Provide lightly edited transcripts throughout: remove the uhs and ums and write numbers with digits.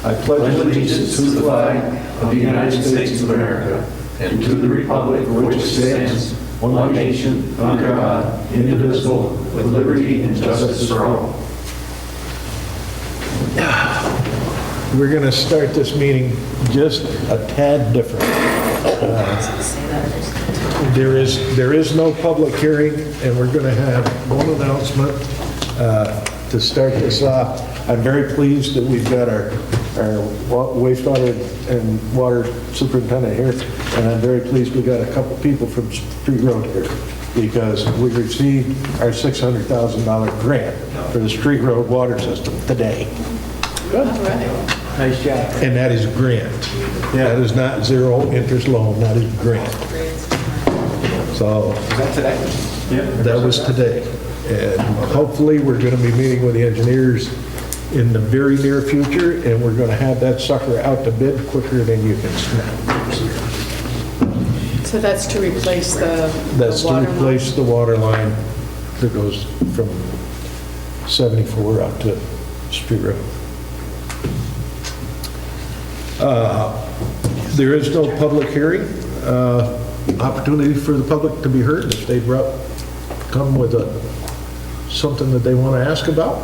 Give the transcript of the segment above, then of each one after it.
I pledge allegiance to the flag of the United States of America and to the republic for which it stands, one nation, under God, indivisible, with liberty and justice for all. We're going to start this meeting just a tad different. There is no public hearing, and we're going to have one announcement to start this off. I'm very pleased that we've got our wastewater and water superintendent here, and I'm very pleased we got a couple people from Street Road here, because we received our $600,000 grant for the Street Road water system today. All right. Nice job. And that is grant. That is not zero interest loan, that is grant. So Is that today? that was today. And hopefully, we're going to be meeting with the engineers in the very near future, and we're going to have that sucker out to bid quicker than you can snap. So that's to replace the That's to water line? replace the water line that goes from 74 out to Street Road. There is no public hearing, opportunity for the public to be heard if they come with something that they want to ask about.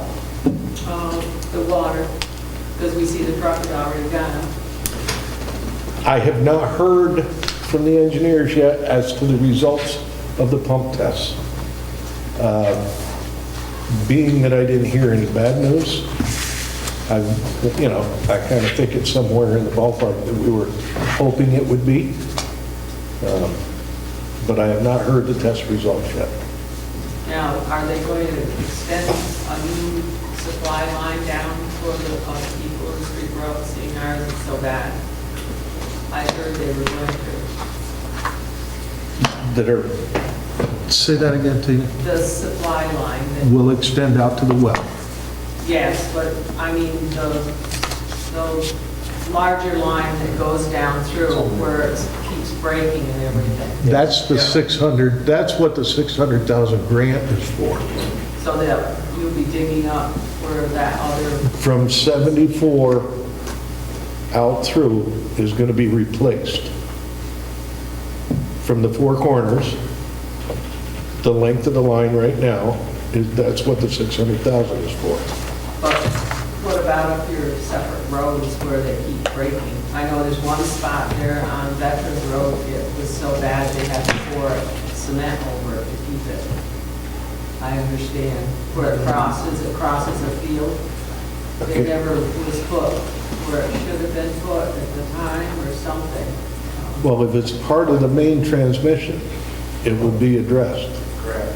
The water, because we see the truck is already gone. I have not heard from the engineers yet as to the results of the pump tests. Being that I didn't hear any bad news, I kind of think it's somewhere in the ballpark that we were hoping it would be. But I have not heard the test results yet. Now, are they going to extend a new supply line down for the people in Street Road, seeing ours is so bad? I heard they were going to. Say that again, Tina. The supply line that, Will extend out to the well. yes, but I mean the larger line that goes down through where it keeps breaking and everything. That's the 600, that's what the 600,000 grant is for. So that you'll be digging up where that other, From 74 out through is going to be replaced. From the four corners, the length of the line right now, that's what the 600,000 is for. but what about up your separate roads where they keep breaking? I know there's one spot there on Veterans Road, it was so bad they had to pour cement over it to keep it. I understand. Where it crosses a field. Okay. It never was put where it should have been put at the time or something. Well, if it's part of the main transmission, it would be addressed. Correct.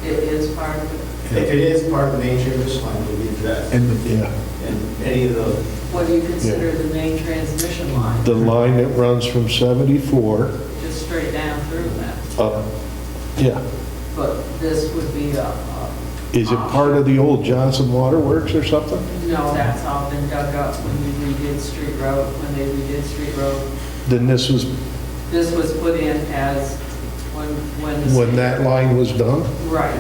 It is part of it. If it is part of the main transmission line, it will be addressed. Yeah, And any of the, What do you consider the main transmission line? the line that runs from 74 Just straight down through that. up, yeah. But this would be Is it part of the old Johnson Water Works or something? no, that's all been dug up when we redid Street Road, when they redid Street Road. Then this was, This was put in as when the... when that line was done, Right.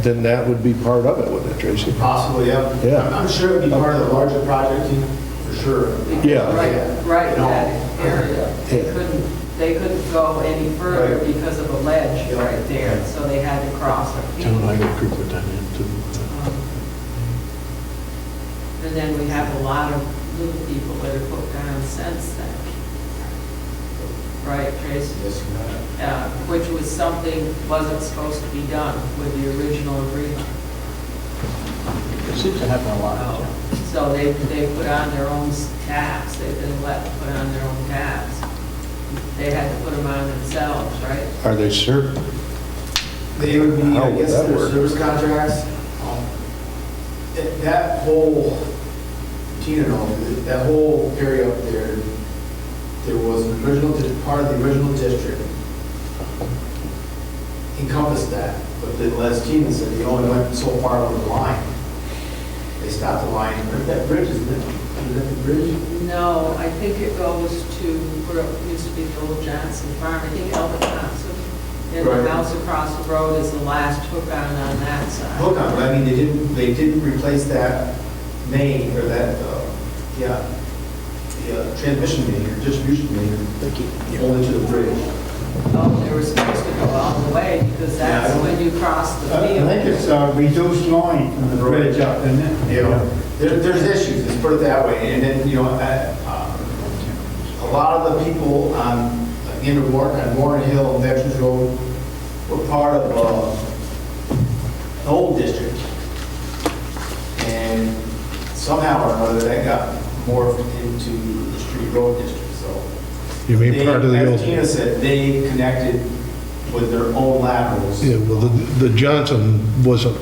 then that would be part of it, wouldn't it, Tracy? possibly, yeah. Yeah. I'm sure it would be part of the larger project team, for sure. Yeah. Right, No. that area. Yeah. They couldn't go any further Right. because of a ledge Yeah. right there, so they had to cross a field. put that into. And then we have a lot of little people that are put down since then. Right, Tracy? Yes, ma'am. Which was something wasn't supposed to be done with the original agreement. It seems to happen a lot. So they put on their own tabs, they've been let put on their own tabs. They had to put them on themselves, right? Are they certain? They would be, How I would guess, that their work? service contracts. That whole, Tina knows, that whole area up there, there was an original, part of the original district encompassed that, but then as Tina said, they only went so far over the line. They stopped the line, that bridge, isn't it? Is that the bridge? No, I think it goes to where it used to be the old Johnson Farm, I think Albert Johnson. And Right. the house across the road is the last hook on that side. Hook on, but I mean, they didn't replace that main, or that, yeah, transmission main or distribution main only to the bridge. Oh, they were supposed to go all the way, because that's Yeah. when you cross the I field. think it's a reduced line from the bridge up, isn't it? You know, there's issues, let's put it that way. And then, you know, a lot of the people on, in the Warren Hill and Veterans Road were part of an old district. And somehow or another, that got morphed into the street road district, so. You mean part of the As old? Tina said, they connected with their own laterals. Yeah, well, the Johnson wasn't,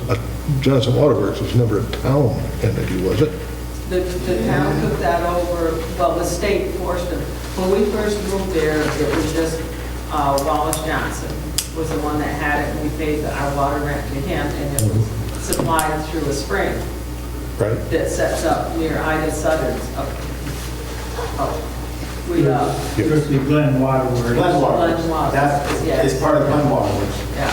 Johnson Waterworks was never a town entity, was it? The town took that over, well, the state forced them. When we first moved there, it was just Wallace Johnson was the one that had it, and we paid our water rent to him, and it was supplied through a spring Right. that sets up near Ida Sutton's up. Strictly Glen Waterworks. Glenwater, Glenwater, that's, yes. it's part of Glenwater. Yeah.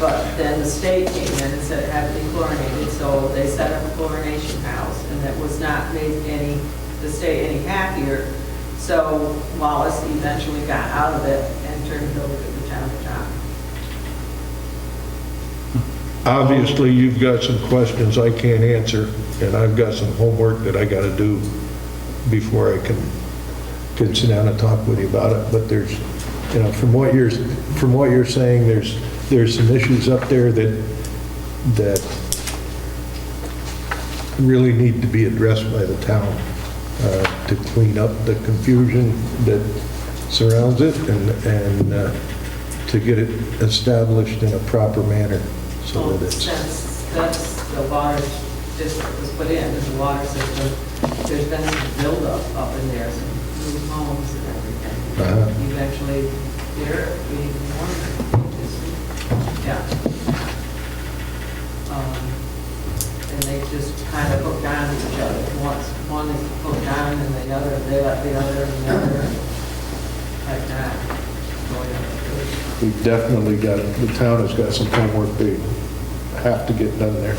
But then the state came in and said it had to be chlorinated, so they set up a chlorination house, and that was not made the state any happier. So Wallace eventually got out of it and turned it over to the town of John. Obviously, you've got some questions I can't answer, and I've got some homework that I got to do before I can sit down and talk with you about it. But there's, you know, from what you're saying, there's some issues up there that really need to be addressed by the town to clean up the confusion that surrounds it and to get it established in a proper manner so that it's... Since that's the water district was put in, as a water system, there's been some buildup up in there, some new homes and everything. Uh-huh. Eventually, they're being warmer. Yeah. And they just kind of hooked on to each other. Once one is hooked on and the other, they let the other and the other, like that. Going up. We've definitely got, the town has got some homework they have to get done there.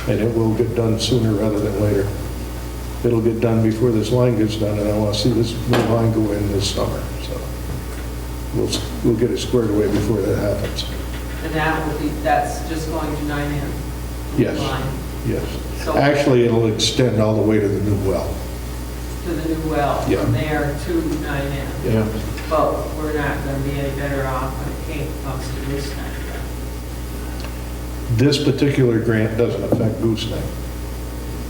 And it will get done sooner rather than later. It'll get done before this line gets done, and I want to see this new line go in this summer, so we'll get it squared away before that happens. And that's just going to 9M? Yes. Line. Yes. So- Actually, it'll extend all the way to the new well. To the new well, Yeah. from there to 9M. Yeah. But we're not going to be any better off when it comes to this time. This particular grant doesn't affect gooseneck.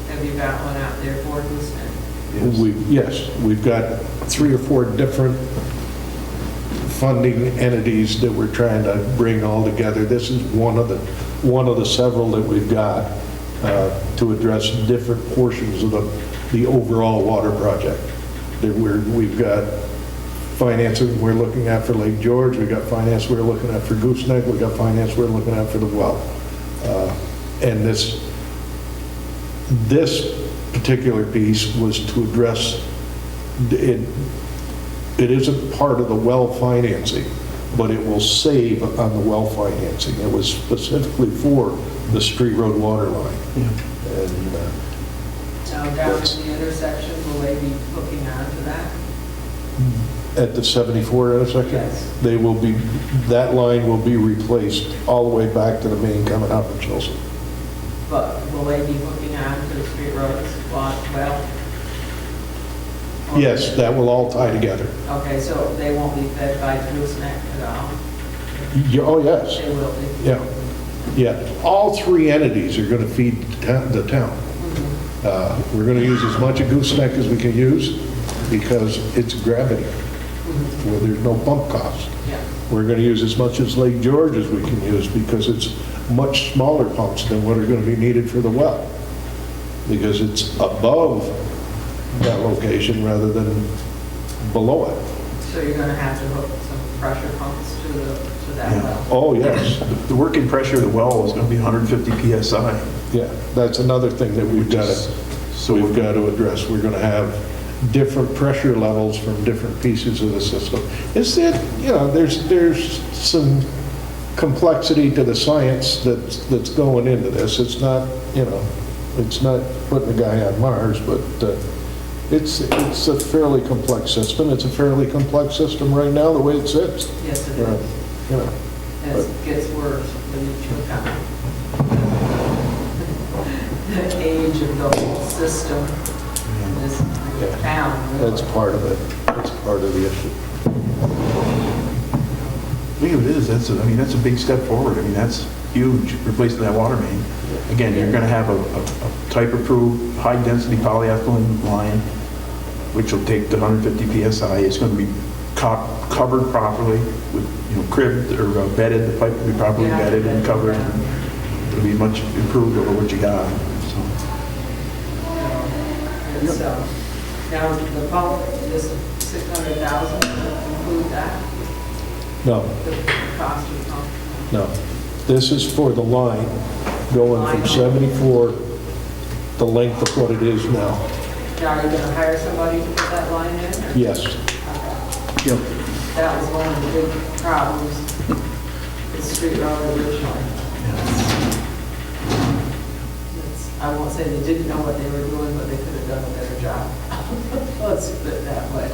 Have you got one out there for gooseneck? Yes, we've got 3 or 4 different funding entities that we're trying to bring all together. This is one of the several that we've got to address different portions of the overall water project. We've got financing we're looking at for Lake George, we've got finance we're looking at for gooseneck, we've got finance we're looking at for the well. And this particular piece was to address, it isn't part of the well financing, but it will save on the well financing. It was specifically for the street road water line. And Now down to the intersection, will they be hooking on to that? at the 74 intersection, Yes. they will be, that line will be replaced all the way back to the main coming out of Chilson. But will they be hooking on to the street roads? Well? Or- Yes, that will all tie together. Okay, so they won't be fed by gooseneck at all? Oh, yes. They will be? Yeah. Yeah, all 3 entities are going to feed the town. We're going to use as much of gooseneck as we can use because it's gravity, where there's no pump cost. Yeah. We're going to use as much as Lake George as we can use because it's much smaller pumps than what are going to be needed for the well, because it's above that location rather than below it. So you're going to have to hook some pressure pumps to that well? Oh, yes. The working pressure of the well is going to be 150 PSI. Yeah, that's another thing that we've got to address. We're going to have different pressure levels from different pieces of the system. It's that, you know, there's some complexity to the science that's going into this. It's not, you know, it's not putting a guy on Mars, but It's a fairly complex system. It's a fairly complex system right now, the way it sits. Yes, it Right. is. Yeah. And it gets worse when you check on the age of the whole system in this town. really. That's part of it. That's part of the issue. I think it is, that's a big step forward. I mean, that's huge, replacing that water main. Again, you're gonna have a type-approved, high-density polyethylene line, which will take the 150 PSI. It's gonna be covered properly with, cribbed or bedded. The pipe will be properly Yeah, bedded and covered. yeah. It'll be much improved over what you got, so. It's, now, the pump, this 600,000, include that, No, the cost of the pump? no. This is for the line going from 74, the length of what it is now. Now, are you gonna hire somebody to put that line in? or- Yes. Yep. That was one of the big problems with Street Road originally. I won't say they didn't know what they were doing, but they could have done a better job. Let's put it that way.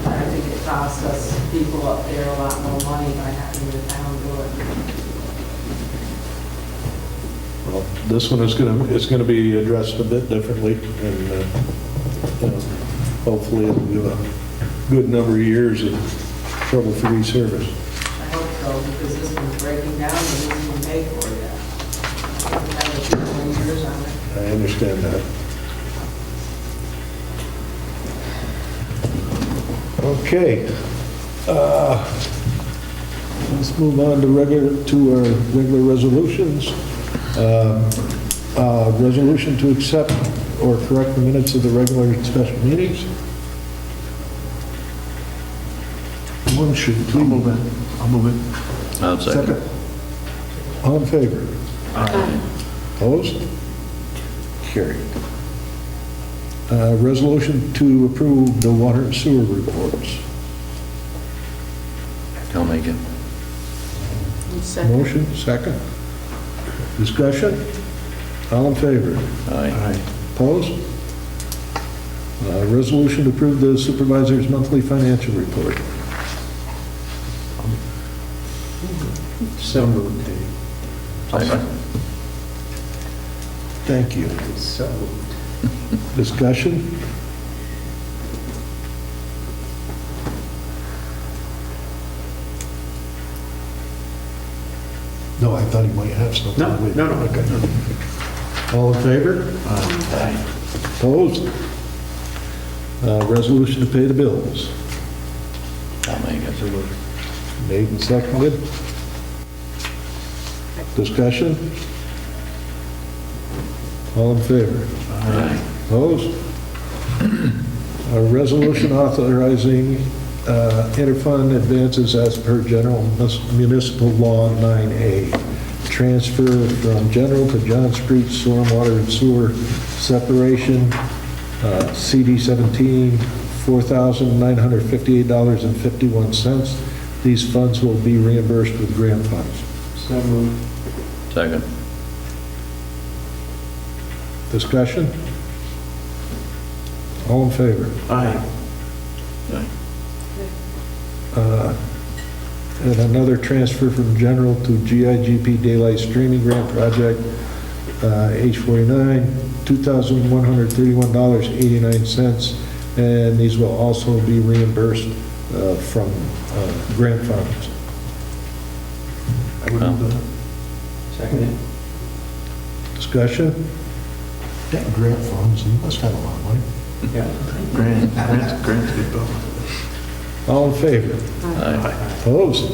I think it costs us people up there a lot more money by having the town do it. Well, this one is gonna be addressed a bit differently, and, hopefully it'll do a good number of years of trouble-free service. I hope so, because this one's breaking down and we didn't even pay for it yet. We've had a few more years on it. I understand that. Okay. Let's move on to our regular resolutions. Resolution to accept or correct the minutes of the regular and special meetings. One should I'll move it. I'll move it. I'll second. All in favor? Opposed? Carried. Resolution to approve the water and sewer reports. I'll make it. Second. Motion, second. Discussion? All in favor? Aye. Opposed? Resolution to approve the supervisor's monthly financial report. So moved. Second. Thank you. So moved. Discussion? No, I thought he might have something. No, no, no. Okay. All in favor? Aye. Opposed? Resolution to pay the bills. I'll make it. Made and seconded. Discussion? All in favor? Aye. Opposed? A resolution authorizing interfund advances as per general municipal law 9A. Transfer from general to John Street stormwater and sewer separation, CD 17, $4,958.51. These funds will be reimbursed with grant funds. So moved. Second. Discussion? All in favor? Aye. Aye. And another transfer from general to GIGP Daylight Streaming Grant Project, H49, $2,131.89, and these will also be reimbursed from grant funds. I would move that. Seconded. Discussion? That grant funds, you must have a lot of money. Yeah. Grant's good, Bill. All in favor? Aye. Opposed?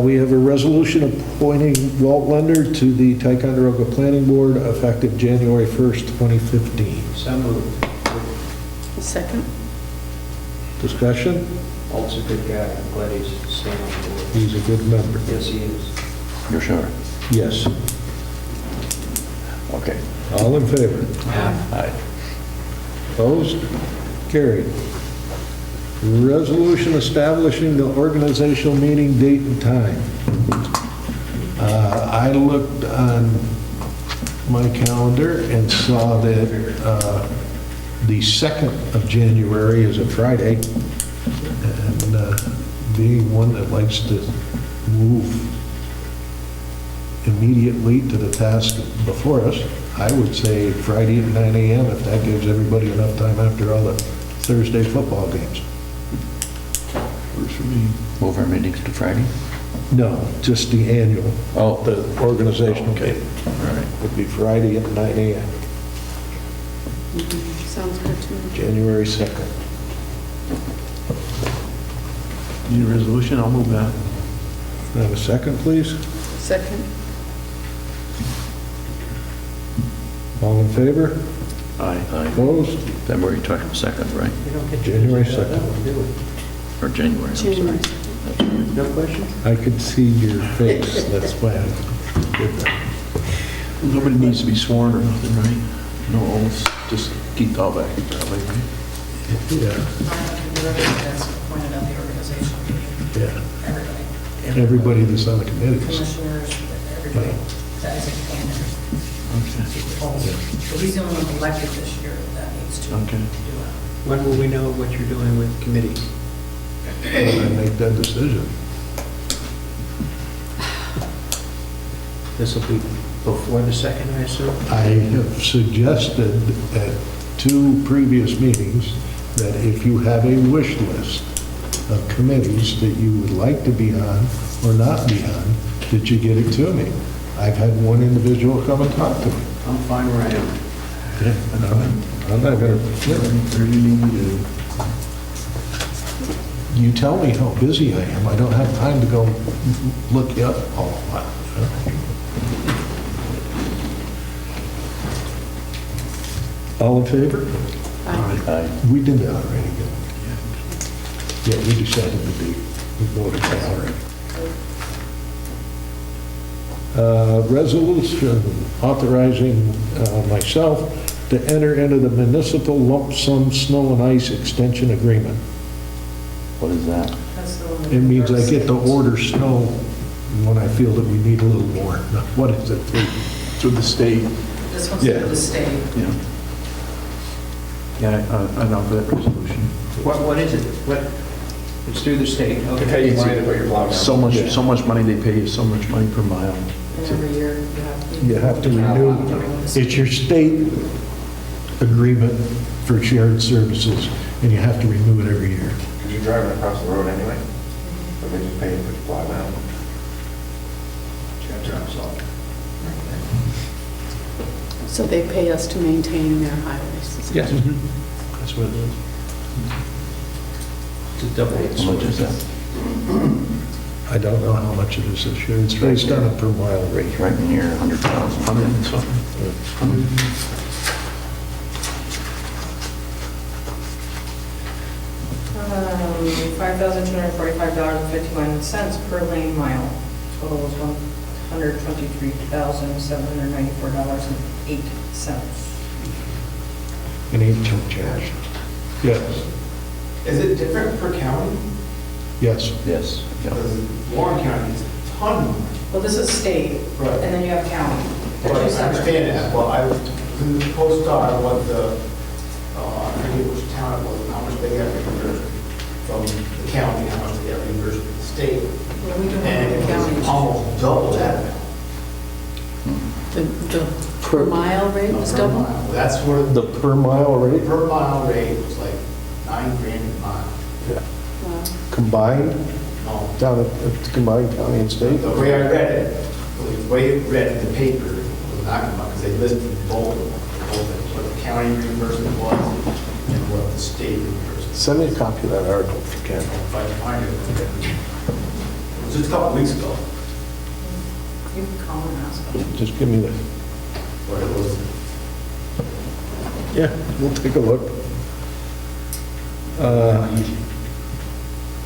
We have a resolution appointing Walt Lender to the Ticonderoga Planning Board effective January 1st, 2015. So moved. Second. Discussion? Walt's a good guy. I'm glad he's staying on board. He's a good member. Yes, he is. You're sure? Yes. Okay. All in favor? Aye. Opposed? Carried. Resolution establishing the organizational meeting date and time. I looked on my calendar and saw that the 2nd of January is a Friday, and being one that likes to move immediately to the task before us, I would say Friday at 9 a.m. if that gives everybody enough time after all the Thursday football games. Works for me. Move our meetings to Friday? No, just the annual. Oh. The organizational Okay. meeting All right. would be Friday at 9 a.m., Sounds good to me. January 2nd. Need a resolution? I'll move that. Have a second, please? Second. All in favor? Aye. Opposed? Then we're talking 2nd, right? You don't get to January choose that 2nd. one, do we? Or January, I'm sorry. January. That's right. No questions? I could see your face, that's why I did that. Nobody needs to be sworn or nothing, right? No oaths, just keep all that that way, right? Yeah, That's appointed at the organizational meeting, yeah. everybody, Everybody that's on the committees. commissioners, everybody, that is appointed. Okay. So he's the only one elected this year that needs to do Okay. it. When will we know what you're doing with committees? When I make that decision. This will be before the 2nd, I assume? I have suggested at 2 previous meetings that if you have a wish list of committees that you would like to be on or not be on, that you get it to me. I've had one individual come and talk to me. I'm fine where I am. I'm not gonna, Or you need me to, you tell me how busy I am, I don't have time to go look you up all the while. All in favor? Aye. We did that already. Yeah, we decided to be, we voted that already. Resolution authorizing myself to enter into the municipal lump sum snow and ice extension agreement. What is that? That's the one. It means I get to order snow when I feel that we need a little more. What is it? to the state, This one's Yeah. through the state. yeah. Yeah, I know that resolution. What is it? What, it's through the state? To pay you money to put your plow down. So much money they pay you, so much money per mile. And every year You have to renew, it's your state agreement for shared services, and you have to renew it every year. Because you're driving across the road anyway, but they just pay you to put your plow down. So they pay us to maintain their highways. Yes. That's what it is. It's a double. How much is that? I don't know how much it is this year. It's based on a per mile rate. It's right near 100,000. 100 and something. 5,245.51 per lane mile. Total is $123,794.08. An 8 charge. Yes, Is it different per county? yes. Yes. Yeah. Because Warren County is a ton more. Well, this is state, Right. and then you have county. They're Well, I two separate. understand that. Well, I was in the post-star, what the, I forget which town it was, and how much they got reimbursed from the county, how much they got reimbursed from the state. Well, we don't And have it the was county. almost double that amount. The per mile rate was Per double? mile. That's where The per mile rate per mile rate was like $9,000 a mile. Wow. combined, No, down at combined county and state? the way I read it, the way it read in the paper was not going to, because they listed both of them, what the county reimbursement was and what the state reimbursement. Send me a copy of that article if you can. If I can find it. It was just a couple weeks ago, You can call and ask them. Just give me the, where it was. yeah, we'll take a look.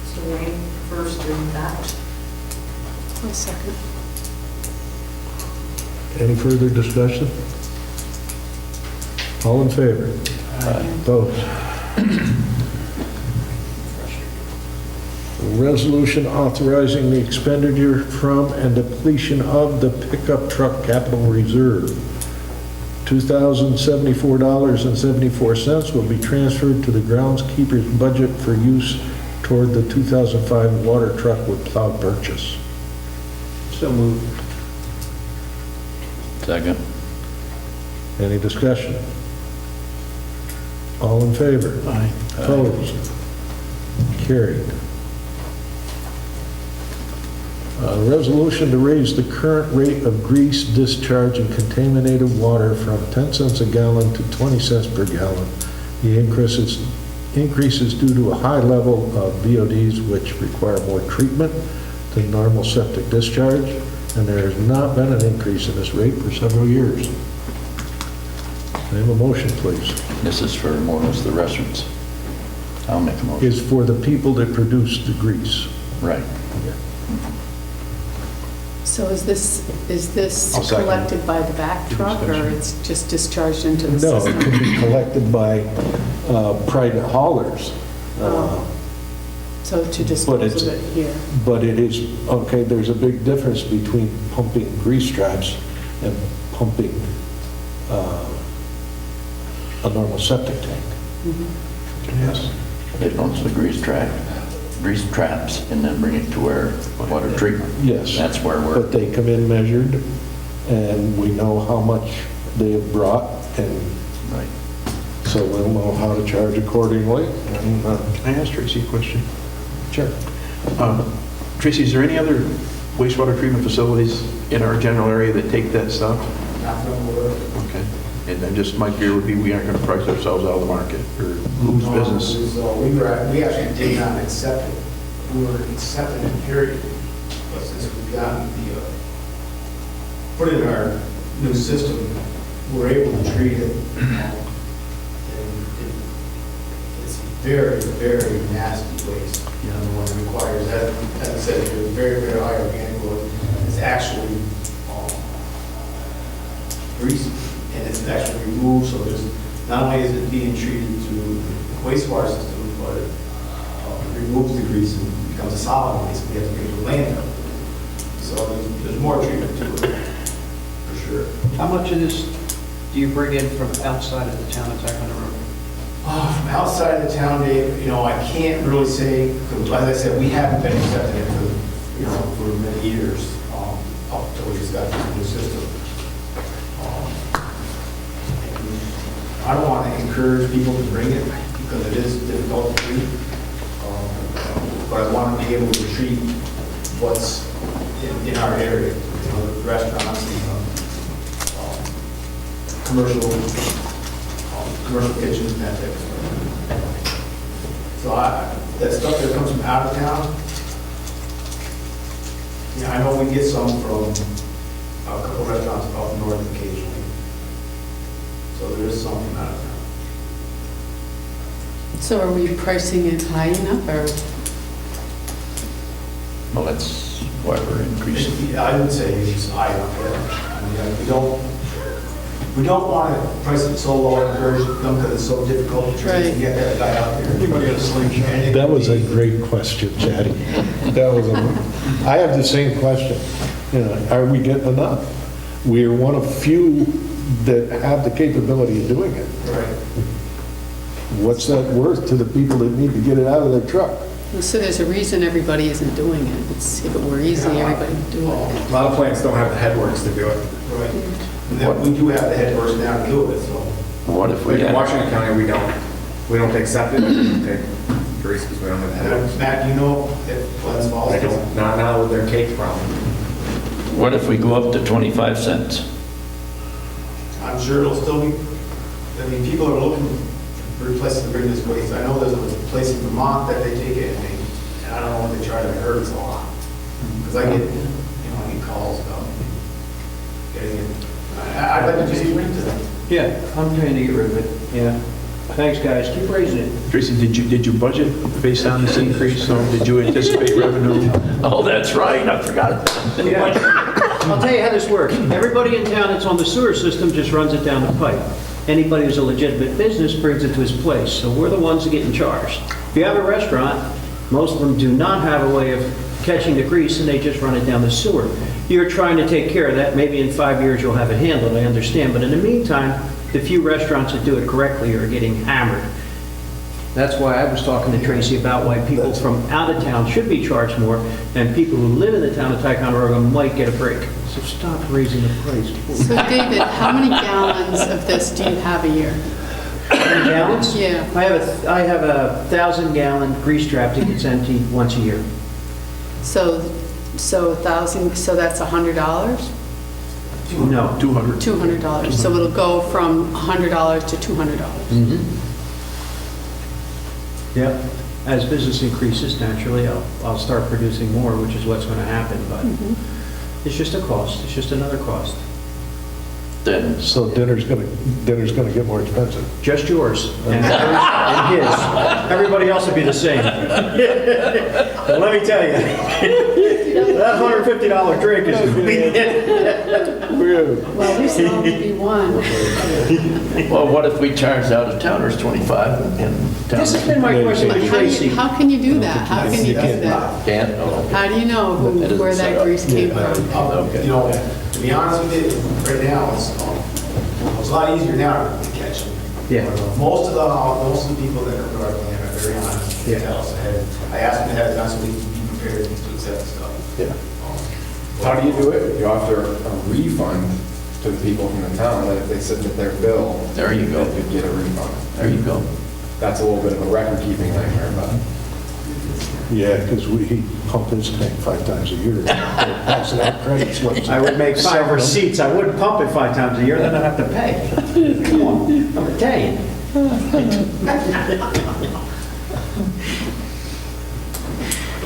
So Wayne first read that. I'll second. Any further discussion? All in favor? Opposed? Resolution authorizing the expenditure from and depletion of the pickup truck capital reserve. $2,074.74 will be transferred to the groundskeeper's budget for use toward the 2005 water truck with plow purchase. So moved. Second. Any discussion? All in favor? Aye. Opposed? Carried. Resolution to raise the current rate of grease discharge and contaminated water from 10 cents a gallon to 20 cents per gallon. The increase is due to a high level of VODs which require more treatment than normal septic discharge, and there has not been an increase in this rate for several years. Can I have a motion, please? This is for more or less the restaurants. I'll make a motion. Is for the people that produce the grease. Right. So is this I'll second. collected by the back truck, or Discussion. it's just discharged into the No, it system? can be collected by private haulers. So to But dispose it's- of it here? But it is, okay, there's a big difference between pumping grease traps and pumping a normal septic tank. Yes. They pump the grease traps and then bring it to where water treatment. Yes. That's where we're, But they come in measured, and we know how much they have brought, and right. so we'll know how to charge accordingly. And, Can I ask Tracy a question? Sure. Tracy, is there any other wastewater treatment facilities in our general area that take that stuff? Not that I'm aware of. Okay. And then just my fear would be we aren't going to price ourselves out of the market or lose business. So we actually did not accept it. We were accepting it, period. But since we've gotten put it in our new system, we're able to treat it. And it's very, very nasty waste. You know, the one that requires, as I said, it's very, very high organic load. It's actually grease, and it's actually removed, so there's, not only is it being treated through the wastewater system, but it removes the grease and becomes a solid waste, we have to bring it to landfill. So there's more treatment to it, for sure. How much of this do you bring in from outside of the town of Ticonderoga? From outside of the town, Dave, you know, I can't really say, because as I said, we haven't been accepting it for, you know, for many years, up until we just got this new system. I don't want to encourage people to bring it because it is difficult to treat. But I want to be able to treat what's in our area, you know, the restaurants, commercial kitchens and that type of stuff. So that stuff that comes from out of town, yeah, I know we get some from a couple restaurants up north occasionally. So there is some from out of town. So are we pricing it high enough, or? Well, that's why we're increasing. I would say it's high enough, yeah. I mean, we don't want to price it so low and encourage them because it's so difficult to try to Right. get that guy out there. Anybody got a slingshot? That was a great question, Chatty. I have the same question. You know, are we getting enough? We are one of few that have the capability of doing it. Right. What's that worth to the people that need to get it out of their truck? So there's a reason everybody isn't doing it. If it were easy, everybody would do it. A lot of plants don't have the headworks to do it. Right. And then we do have the head person now to do it, so. What if we Like in had, Washington County, we don't take septic, we don't take grease because we don't have the headworks. Matt, you know if Glens Falls They does? don't, not now with their cake problem. what if we go up to 25 cents? I'm sure it'll still be, I mean, people are looking for places to bring this waste. I know there's a place in Vermont that they take it, and I don't know what they try to, I heard it's a lot. Because I get calls about getting it. I'd like to just get rid of it. Yeah, I'm trying to get rid of it, yeah. Thanks, guys, keep raising it. Tracy, did you budget based on this increase, or did you anticipate revenue? Oh, that's right, I forgot. I'll tell you how this works. Everybody in town that's on the sewer system just runs it down the pipe. Anybody who's a legitimate business brings it to his place, so we're the ones that get charged. If you have a restaurant, Most of them do not have a way of catching the grease, and they just run it down the sewer. You're trying to take care of that. Maybe in 5 years you'll have it handled, I understand. But in the meantime, the few restaurants that do it correctly are getting hammered. That's why I was talking to Tracy about why people from out of town should be charged more, and people who live in the town of Ticonderoga might get a break. So stop raising the price. So David, how many gallons of this do you have a year? How many gallons? Yeah. I have a 1,000-gallon grease trap that gets emptied once a year. So 1,000, so that's $100? No. 200. $200. So it'll go from $100 to $200. Yep. As business increases, naturally, I'll start producing more, which is what's going to happen, but it's just a cost. It's just another cost. So dinner's gonna get more expensive. Just yours and hers and his. Everybody else will be the same. But let me tell you, that $150 drink is Well, at least there'll only be one. Well, what if we charged out of towners 25 and This has been my question to Tracy. How can you do that? How can you do that? can't? Oh, How do you know where that grease came from? okay. You know, to be honest with you, right now, it's a lot easier now to catch them. Yeah. Most of the people that are regarding them are very honest. They tell us ahead. I ask them ahead of time so we can be prepared to accept the stuff. Yeah. How do you do it? You offer a refund to the people from the town, that if they submit their bill. There you go. They could get a refund. There you go. That's a little bit of a record-keeping nightmare, but. Yeah, because he pump his tank 5 times a year. Passing out credit slips. I would make 5 receipts. I wouldn't pump it 5 times a year, then I'd have to pay. Come on, I'm Italian.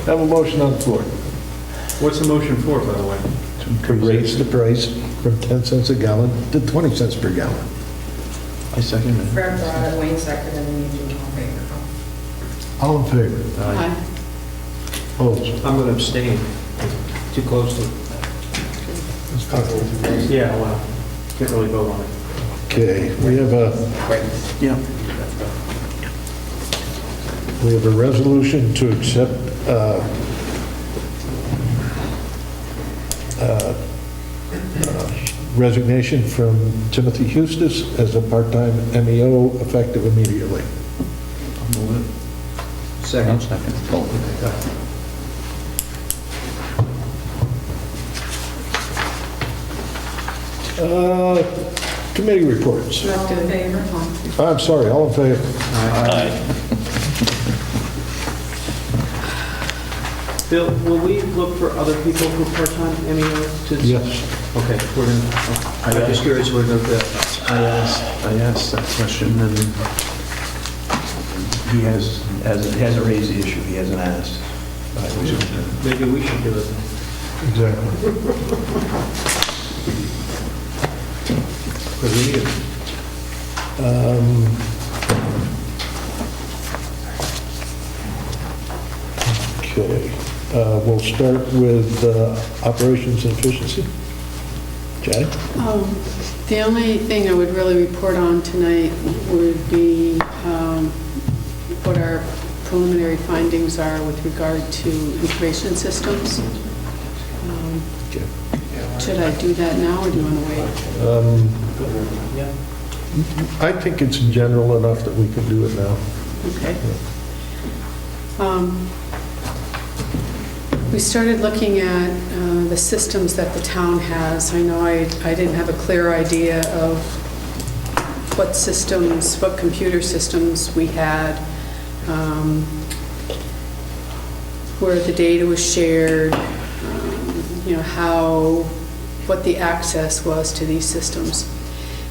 Have a motion on the floor What's the motion for, by the way? to raise the price from 10 cents a gallon to 20 cents per gallon. I second it. Fred brought it, Wayne seconded, and you do all favor. All in favor? Aye. Opposed? I'm going to abstain. Too close to. Yeah, well, can't really vote on it. Okay, we have Yeah. a resolution to accept resignation from Timothy Eustis as a part-time MEO effective immediately. I'll move it. Second. Second. Committee reports. All in favor? I'm sorry, all in favor? Bill, will we look for other people for part-time MEO? Yes. Okay, we're going to, I'm just curious where the, I asked that question, and he hasn't raised the issue, he hasn't asked. maybe we should do it. Exactly. Because we need it. Okay, we'll start with operations and efficiency. Jay? The only thing I would really report on tonight would be what our preliminary findings are with regard to information systems. Should I do that now, or do you want to wait? I think it's general enough that we can do it now. Okay. We started looking at the systems that the town has. I know I didn't have a clear idea of what systems, what computer systems we had, where the data was shared, what the access was to these systems.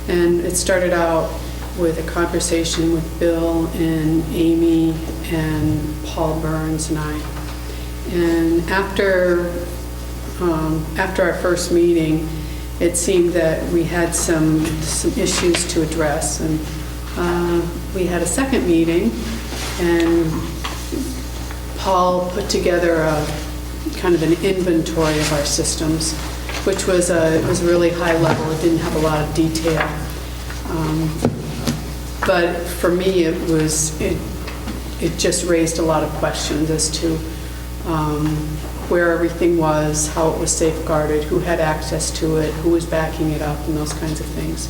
And it started out with a conversation with Bill and Amy and Paul Burns and I. And after our first meeting, it seemed that we had some issues to address. And we had a second meeting, and Paul put together a kind of an inventory of our systems, which was it was really high level. It didn't have a lot of detail. But for me, it it just raised a lot of questions as to where everything was, how it was safeguarded, who had access to it, who was backing it up, and those kinds of things.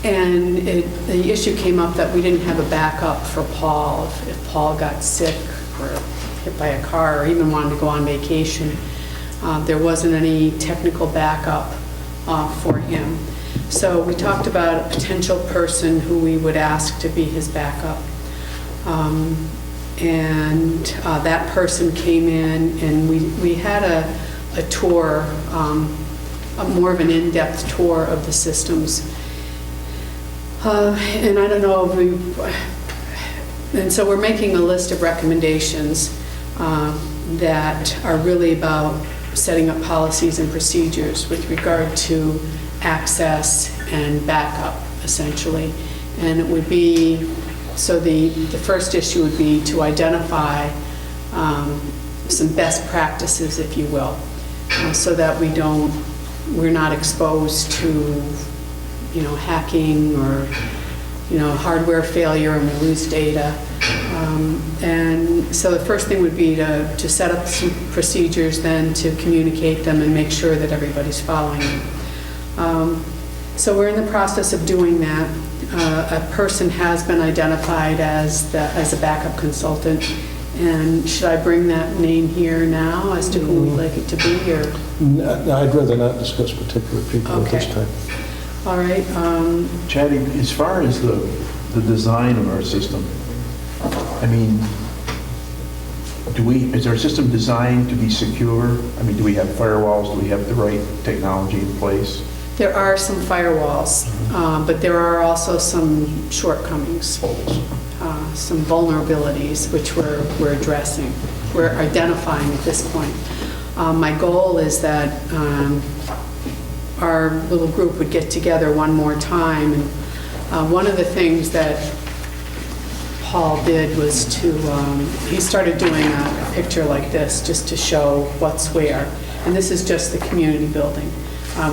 And the issue came up that we didn't have a backup for Paul. If Paul got sick or hit by a car or even wanted to go on vacation, there wasn't any technical backup for him. So we talked about a potential person who we would ask to be his backup. And that person came in, and we had a tour, more of an in-depth tour of the systems. And I don't know if and so we're making a list of recommendations that are really about setting up policies and procedures with regard to access and backup, essentially. And it would be, so the first issue would be to identify some best practices, if you will, so that we're not exposed to, hacking or, hardware failure and we lose data. And so the first thing would be to set up some procedures, then to communicate them and make sure that everybody's following them. So we're in the process of doing that. A person has been identified as a backup consultant. And should I bring that name here now as to who we'd like it to be, or? No, I'd rather not discuss particular people at this Okay. time. All right. Chad, as far as the design of our system, I mean, is our system designed to be secure? I mean, do we have firewalls? Do we have the right technology in place? There are some firewalls, but there are also some shortcomings, some vulnerabilities, which we're addressing. We're identifying at this point. My goal is that our little group would get together one more time. And one of the things that Paul did was he started doing a picture like this just to show what's where. And this is just the community building.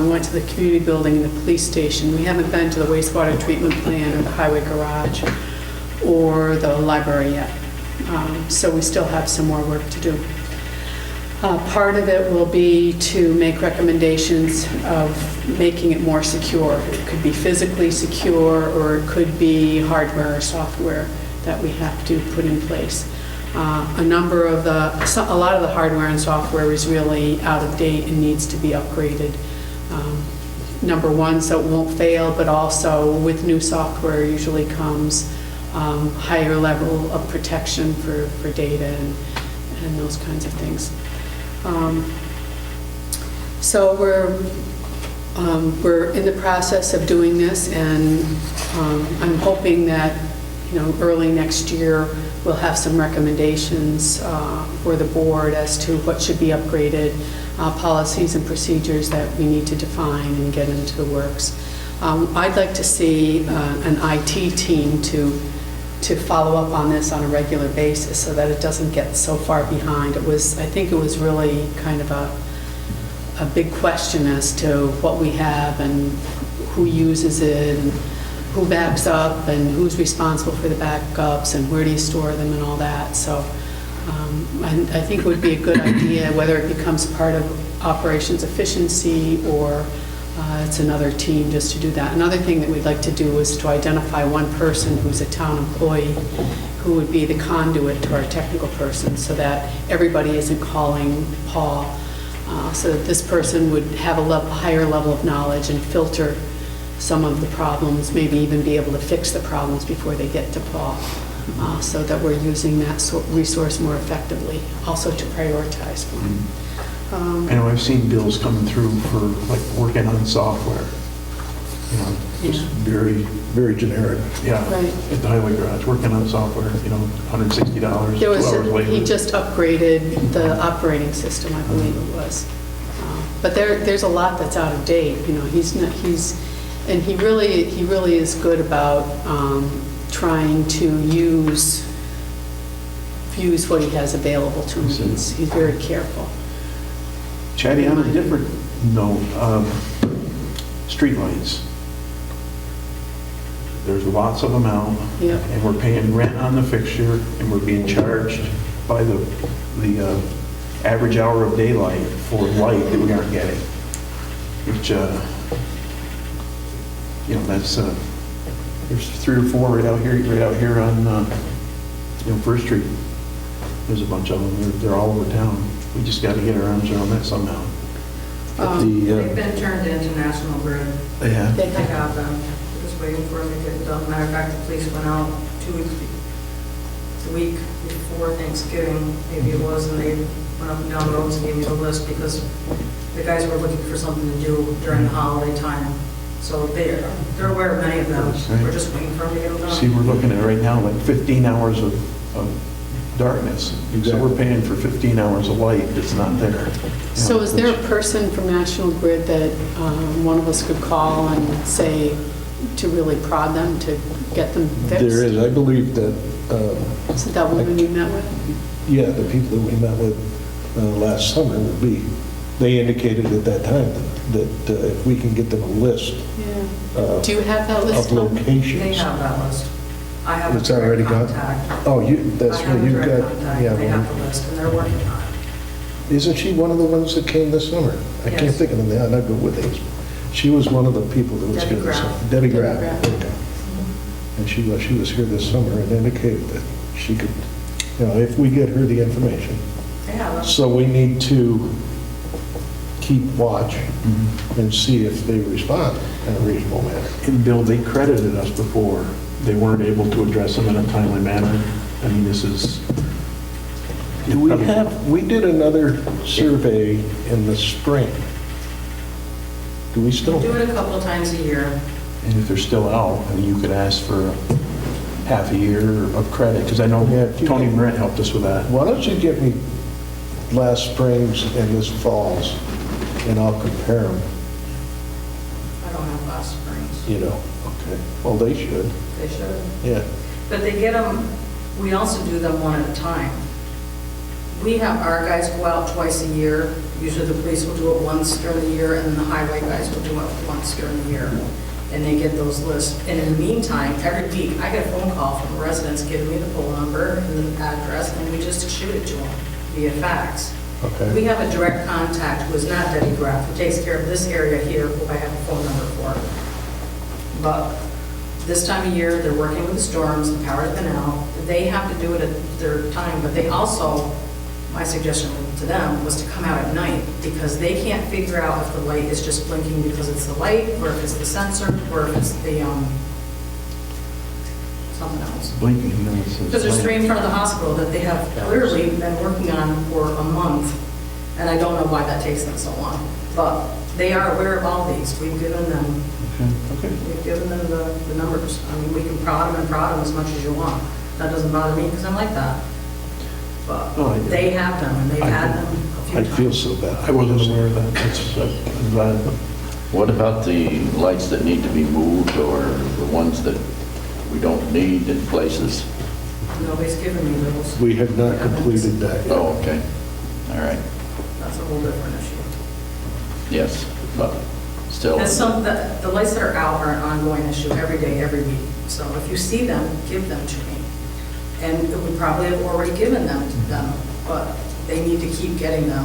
We went to the community building and the police station. We haven't been to the wastewater treatment plant or the highway garage or the library yet. So we still have some more work to do. Part of it will be to make recommendations of making it more secure. It could be physically secure, or it could be hardware or software that we have to put in place. A lot of the hardware and software is really out of date and needs to be upgraded. Number one, so it won't fail, but also with new software usually comes higher level of protection for data and those kinds of things. So we're in the process of doing this, and I'm hoping that early next year we'll have some recommendations for the board as to what should be upgraded, policies and procedures that we need to define and get into the works. I'd like to see an IT team to follow up on this on a regular basis so that it doesn't get so far behind. I think it was really kind of a big question as to what we have and who uses it and who backs up and who's responsible for the backups and where do you store them and all that. So I think it would be a good idea, whether it becomes part of operations efficiency or it's another team just to do that. Another thing that we'd like to do is to identify one person who's a town employee who would be the conduit to our technical person, so that everybody isn't calling Paul, so that this person would have a higher level of knowledge and filter some of the problems, maybe even be able to fix the problems before they get to Paul, so that we're using that resource more effectively, also to prioritize for him. I know I've seen bills coming through for like working on software, just very, Very generic. Right. at the highway garage, working on software, $160, 2 hours later. He just upgraded the operating system, I believe it was. But there's a lot that's out of date. And he really is good about trying to use what he has available to him. He's very careful. Chatty, on a different note, streetlights. there's lots of them out. Yep. And we're paying rent on the fixture, and we're being charged by the average hour of daylight for light that we aren't getting. Which, that's, there's 3 or 4 right out here on, First Street. There's a bunch of them. They're all over town. We just got to get our arms around that somehow. But They've been turned into National Grid. yeah. They have them. We're just waiting for them to get done. Matter of fact, the police went out 2 weeks, the week before Thanksgiving, maybe it was, and they went up and down the roads and gave me the list because the guys were looking for something to do during the holiday time. So they're aware of many of them. We're just waiting for them to get them done. See, we're looking at right now like 15 hours of darkness. So we're paying for 15 hours of light that's not there. So is there a person from National Grid that one of us could call and say, to really prod them to get them fixed? There is, I believe that, Is it that woman you met with? yeah, the people that we met with last summer would be, they indicated at that time that if we can get them a list Yeah. Do you have that list, of Tom? locations. They have that list. I have a It's already direct gone? contact. Oh, that's I right, have a you've direct got, contact. yeah. They have the list, and they're working on it. Isn't she one of the ones that came this summer? I can't Yes. think of them now, I'm not good with these. She was one of the people that was Debbie here this Graff. summer. Debbie Graff. Graff. there you go. And she was here this summer and indicated that she could, if we get her the information. They have them. So we need to keep watch and see if they respond in a reasonable manner. And Bill, they credited us before. They weren't able to address them in a timely manner. I mean, this is... We did another survey in the spring. Do we still? We do it a couple of times a year. And if they're still out, I mean, you could ask for half a year of credit, because I know Yeah. Tony Brent helped us with that. Why don't you get me last spring's and this fall's, and I'll compare them, I don't have last springs. Okay. Well, they should, They should. yeah. But they get them, we also do them one at a time. We have our guys go out twice a year. Usually the police will do it once during the year, and then the highway guys will do it once during the year. And they get those lists. And in the meantime, every week, I get a phone call from residents giving me the phone number and the address, and we just shoot it to them via fax. Okay. We have a direct contact who is not Debbie Graff, who takes care of this area here, who I have a phone number for. But this time of year, they're working with the storms, the power's been out. They have to do it at their time, but they also, my suggestion to them was to come out at night, because they can't figure out if the light is just blinking because it's the light, or if it's the sensor, or if it's the, something else. Blinking, Because there's 3 in front of the hospital that they have clearly been working on for a month, and I don't know why that takes them so long. But they are aware of all these. We've given them the numbers. I mean, we can prod them as much as you want. That doesn't bother me, because I'm like that. But they have them, and they've had them a few I times. feel so bad. I wasn't aware of that. I'm glad. What about the lights that need to be moved or the ones that we don't need in places? Nobody's given me those. We have not completed that yet. Oh, okay. All right. That's a whole different issue. Yes, but still. And the lights that are out are an ongoing issue every day, every week. So if you see them, give them to me. And we probably have already given them to them, but they need to keep getting them.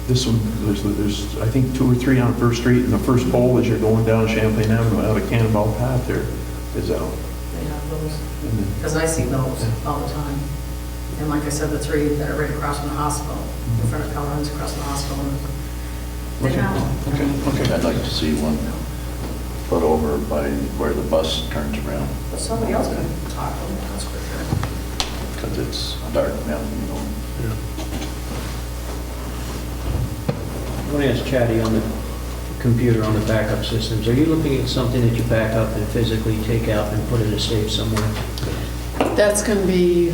This one, there's, I think, 2 or 3 on First Street, and the first pole as you're going down Champlain Avenue out of Cannonball Path there is out. They have those, And then- because I see those all the time. And like I said, the 3 that are right across from the hospital, in front of Pellerin's across from the hospital. They have them. Okay. I'd like to see one put over by where the bus turns around, But somebody else can talk to them, that's quicker. because it's dark now, I want to ask Chatty on the computer, on the backup systems, are you looking at something that you back up and physically take out and put in a safe somewhere? That's going to be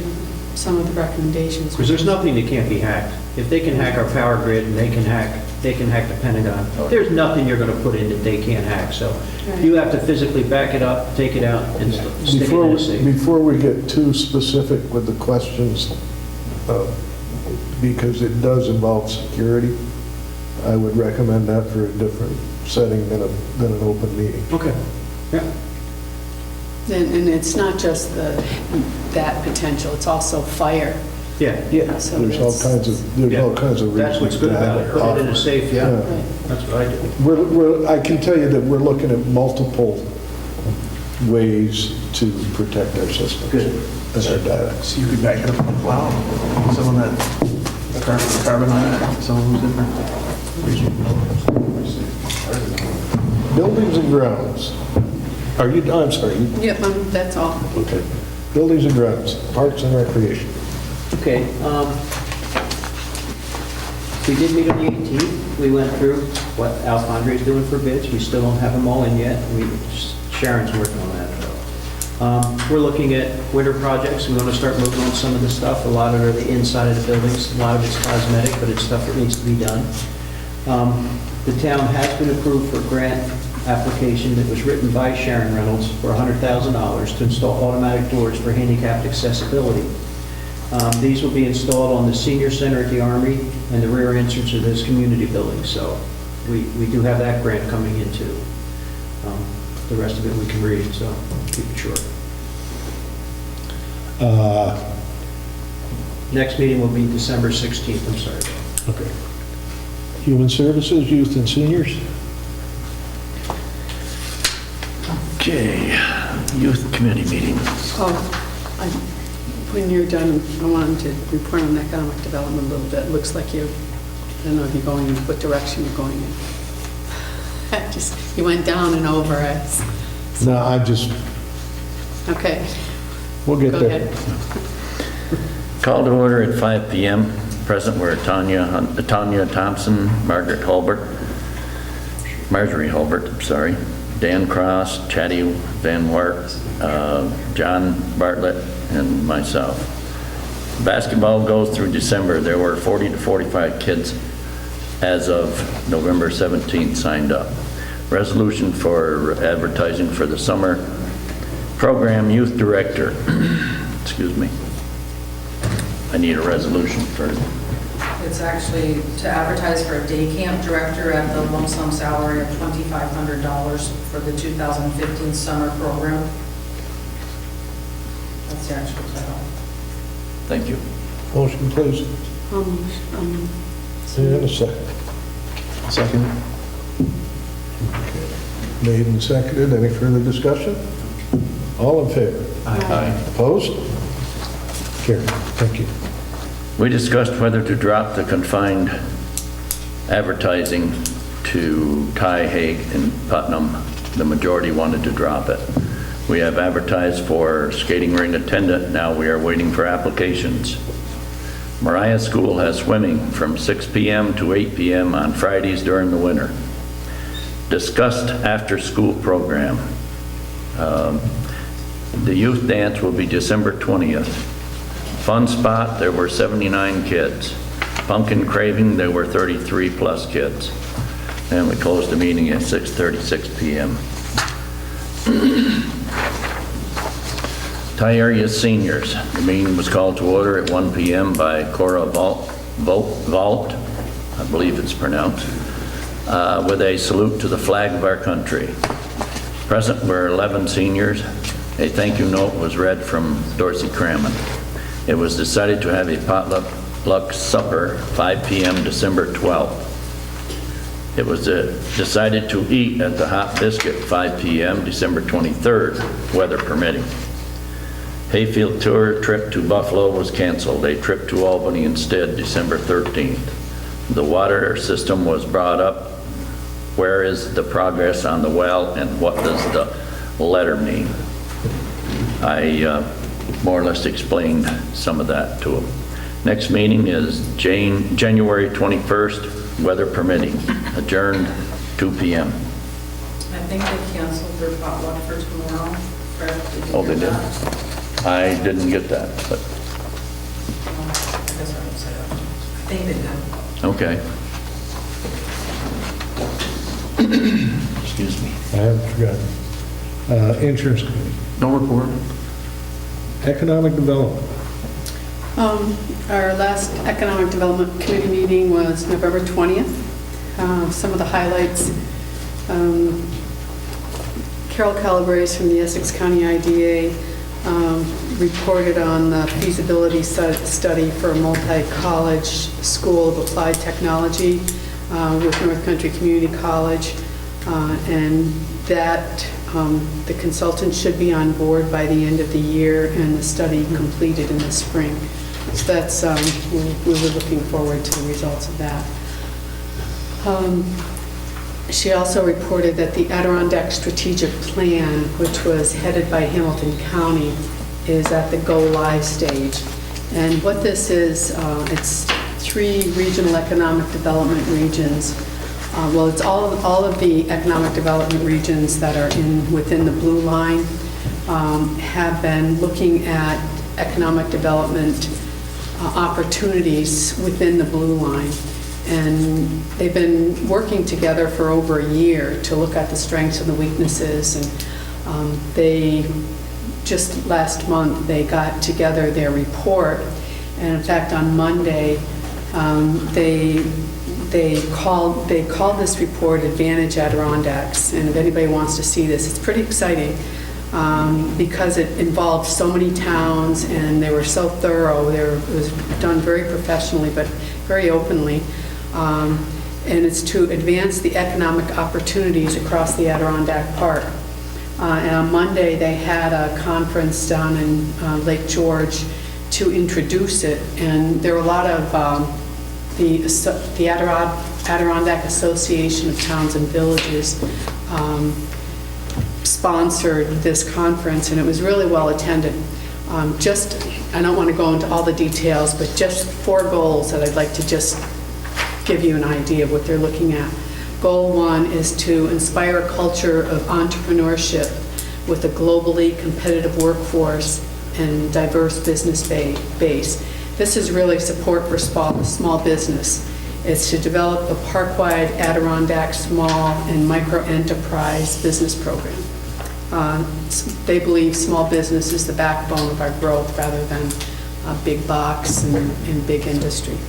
some of the recommendations. Because there's nothing that can't be hacked. If they can hack our power grid and they can hack the Pentagon, there's nothing you're going to put in that they can't hack. So you have to physically back it up, take it out, and stick it in a safe. Before we get too specific with the questions, because it does involve security, I would recommend that for a different setting than an open meeting. Okay, yeah. And it's not just that potential, it's also fire. Yeah. Yeah, So there's all that's- kinds of, there's all kinds of reasons. That's what's good about it. Put it in a safe, yeah. Right. That's what I do. I can tell you that we're looking at multiple ways to protect our systems. Good. And our data. So you could back it up on the cloud, some of that carbon on it, some of those different. Buildings and grounds. Are you, I'm sorry, Yep, that's all. okay. Buildings and grounds, parks and recreation. Okay, we did meet on the 18th. We went through what Alfondre is doing for bids. We still don't have them all in yet. Sharon's working on that, though. We're looking at winter projects. We want to start moving on some of the stuff. A lot of it are the inside of the buildings. A lot of it's cosmetic, but it's stuff that needs to be done. The town has been approved for a grant application that was written by Sharon Reynolds for $100,000 to install automatic doors for handicapped accessibility. These will be installed on the senior center at the Army and the rear entrance of this community building. So we do have that grant coming in too. The rest of it we can read, so keep it short. Next meeting will be December 16th, I'm sorry. Okay. Human Services, Youth and Seniors. Okay, youth committee meeting. When you're done, I wanted to report on economic development a little bit. Looks like you, I don't know if you're going, what direction you're going in. You went down and over us. No, I just, Okay. we'll get Go there. ahead. Call to order at 5 p.m. Present were Tanya Thompson, Marjorie Hulbert, Dan Cross, Chatty Van Wart, John Bartlett, and myself. Basketball goes through December. There were 40 to 45 kids as of November 17th signed up. Resolution for advertising for the summer program youth director. Excuse me. I need a resolution for It's actually to advertise for a day camp director at the lump sum salary of $2,500 for the 2015 summer program. That's the actual title. Thank you. Motion, please. And a second. Second. Made and seconded. Any further discussion? All in favor? Aye. Opposed? Carried. Thank you. We discussed whether to drop the confined advertising to Ty Hague and Putnam. The majority wanted to drop it. We have advertised for skating ring attendant. Now we are waiting for applications. Mariah School has swimming from 6 p.m. to 8 p.m. on Fridays during the winter. Discussed after-school program. The youth dance will be December 20th. Fun spot, there were 79 kids. Pumpkin craving, there were 33 plus kids. And we closed the meeting at 6:36 p.m. Thai area seniors. The meeting was called to order at 1 p.m. by Cora Vault, I believe it's pronounced, with a salute to the flag of our country. Present were 11 seniors. A thank you note was read from Dorsey Crammon. It was decided to have a potluck supper 5 p.m. December 12th. It was decided to eat at the Hot Biscuit 5 p.m. December 23rd, weather permitting. Hayfield tour trip to Buffalo was canceled. A trip to Albany instead, December 13th. The water system was brought up. Where is the progress on the well and what does the letter mean? I more or less explained some of that to them. Next meeting is January 21st, weather permitting, adjourned 2 p.m. I think they canceled their potluck for tomorrow. Fred, did you Oh, hear they did? that? I didn't get that, but, I guess I would say that. I think they did. okay. Excuse me. I haven't forgotten. Insurance Committee. No report. Economic Development. Our last Economic Development Committee meeting was November 20th. Some of the highlights Carol Calabrese from the Essex County IDA reported on the feasibility study for a multi-college school of applied technology with North Country Community College, and that the consultant should be on board by the end of the year and the study completed in the spring. So that's, we were looking forward to the results of that. She also reported that the Adirondack Strategic Plan, which was headed by Hamilton County, is at the go-live stage. And what this is, it's 3 regional economic development regions. Well, it's all of the economic development regions that are within the blue line have been looking at economic development opportunities within the blue line. And they've been working together for over a year to look at the strengths and the weaknesses. And they, just last month, they got together their report. And in fact, on Monday, they called this report Advantage Adirondacks. And if anybody wants to see this, it's pretty exciting because it involved so many towns and they were so thorough. It was done very professionally, but very openly. And it's to advance the economic opportunities across the Adirondack Park. And on Monday, they had a conference down in Lake George to introduce it. And there were a lot of the Adirondack Association of Towns and Villages sponsored this conference, and it was really well attended. I don't want to go into all the details, but just 4 goals that I'd like to just give you an idea of what they're looking at. Goal 1 is to inspire a culture of entrepreneurship with a globally competitive workforce and diverse business base. This is really support for small business. It's to develop a park-wide Adirondack small and micro-enterprise business program. They believe small business is the backbone of our growth rather than big box and big industry.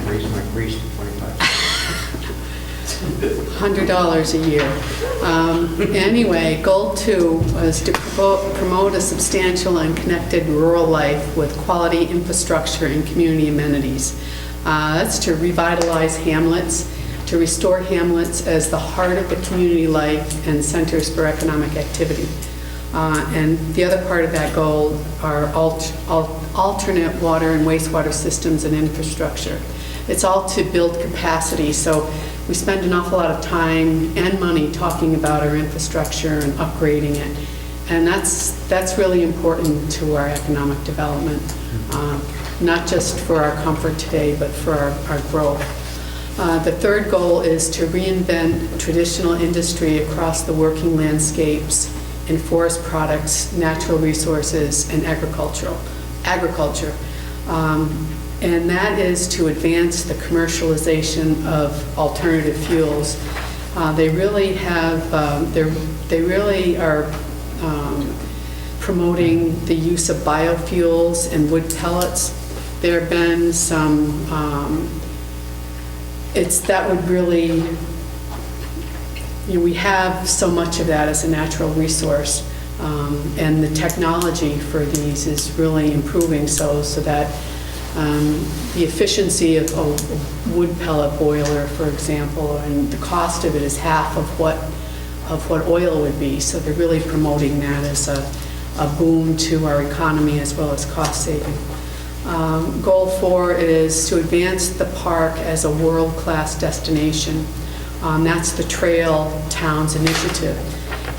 Raise my grease to 25. $100 a year. Anyway, goal 2 was to promote a substantial and connected rural life with quality infrastructure and community amenities. That's to revitalize hamlets, to restore hamlets as the heart of the community life and centers for economic activity. And the other part of that goal are alternate water and wastewater systems and infrastructure. It's all to build capacity. So we spend an awful lot of time and money talking about our infrastructure and upgrading it. And that's really important to our economic development, not just for our comfort today, but for our growth. The third goal is to reinvent traditional industry across the working landscapes in forest products, natural resources, and agriculture. And that is to advance the commercialization of alternative fuels. They really are promoting the use of biofuels and wood pellets. There have been some, that would really, we have so much of that as a natural resource, and the technology for these is really improving so that the efficiency of a wood pellet boiler, for example, and the cost of it is half of what oil would be. So they're really promoting that as a boon to our economy as well as cost saving. Goal 4 is to advance the park as a world-class destination. That's the Trail Towns Initiative.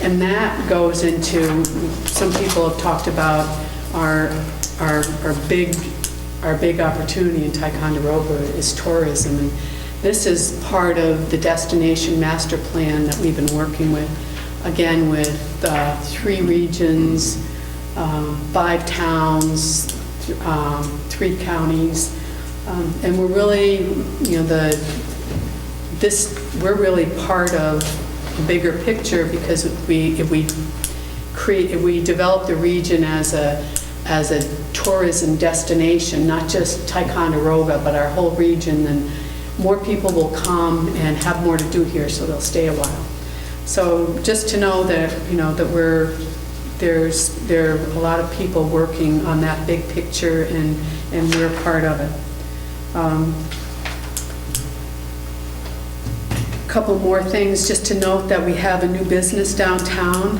And that goes into, some people have talked about our big opportunity in Ticonderoga is tourism. And this is part of the destination master plan that we've been working with, again, with 3 regions, 5 towns, 3 counties. And we're really, we're really part of a bigger picture, because if we develop the region as a tourism destination, not just Ticonderoga, but our whole region, then more people will come and have more to do here, so they'll stay a while. So just to know that, that there are a lot of people working on that big picture, and we're a part of it. Couple more things, just to note that we have a new business downtown.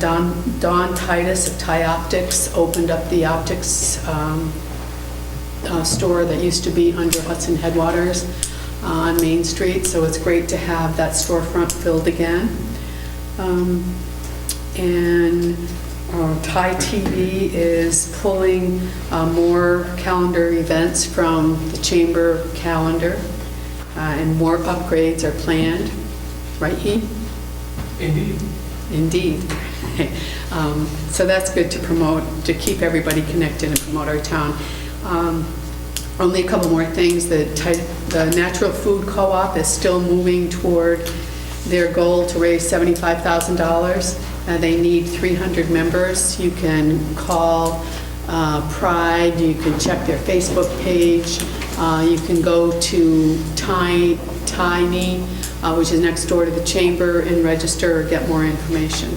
Don Titus of Tie Optics opened up the optics store that used to be under Hudson Headwaters on Main Street, so it's great to have that storefront filled again. And Thai TV is pulling more calendar events from the chamber calendar, and more upgrades are planned. Right, He? Indeed. Indeed. So that's good to promote, to keep everybody connected and promote our town. Only a couple more things. The Natural Food Co-op is still moving toward their goal to raise $75,000. They need 300 members. You can call Pride, you can check their Facebook page, you can go to Tiny, which is next door to the chamber, and register or get more information.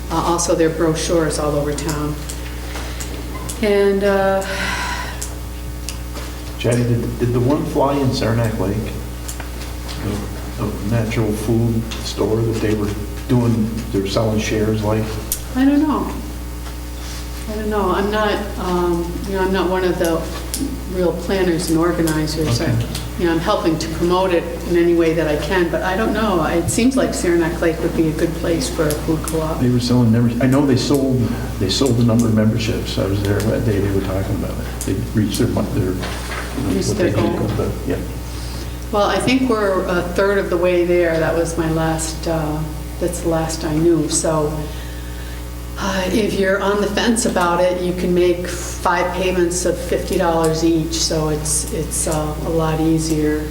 Also, their brochures all over town. And Jackie, did the one fly in Saranac Lake? The natural food store that they were selling shares like? I don't know. I'm not, I'm not one of the real planners and organizers. Okay. I'm helping to promote it in any way that I can, but I don't know. It seems like Saranac Lake would be a good place for a food co-op. They were selling memberships. I know they sold a number of memberships. I was there that day, they were talking about it. They reached their Reached what their they goal. needed, but, yeah. Well, I think we're a third of the way there. That was my last, that's the last I knew. So if you're on the fence about it, you can make 5 payments of $50 each. So it's a lot easier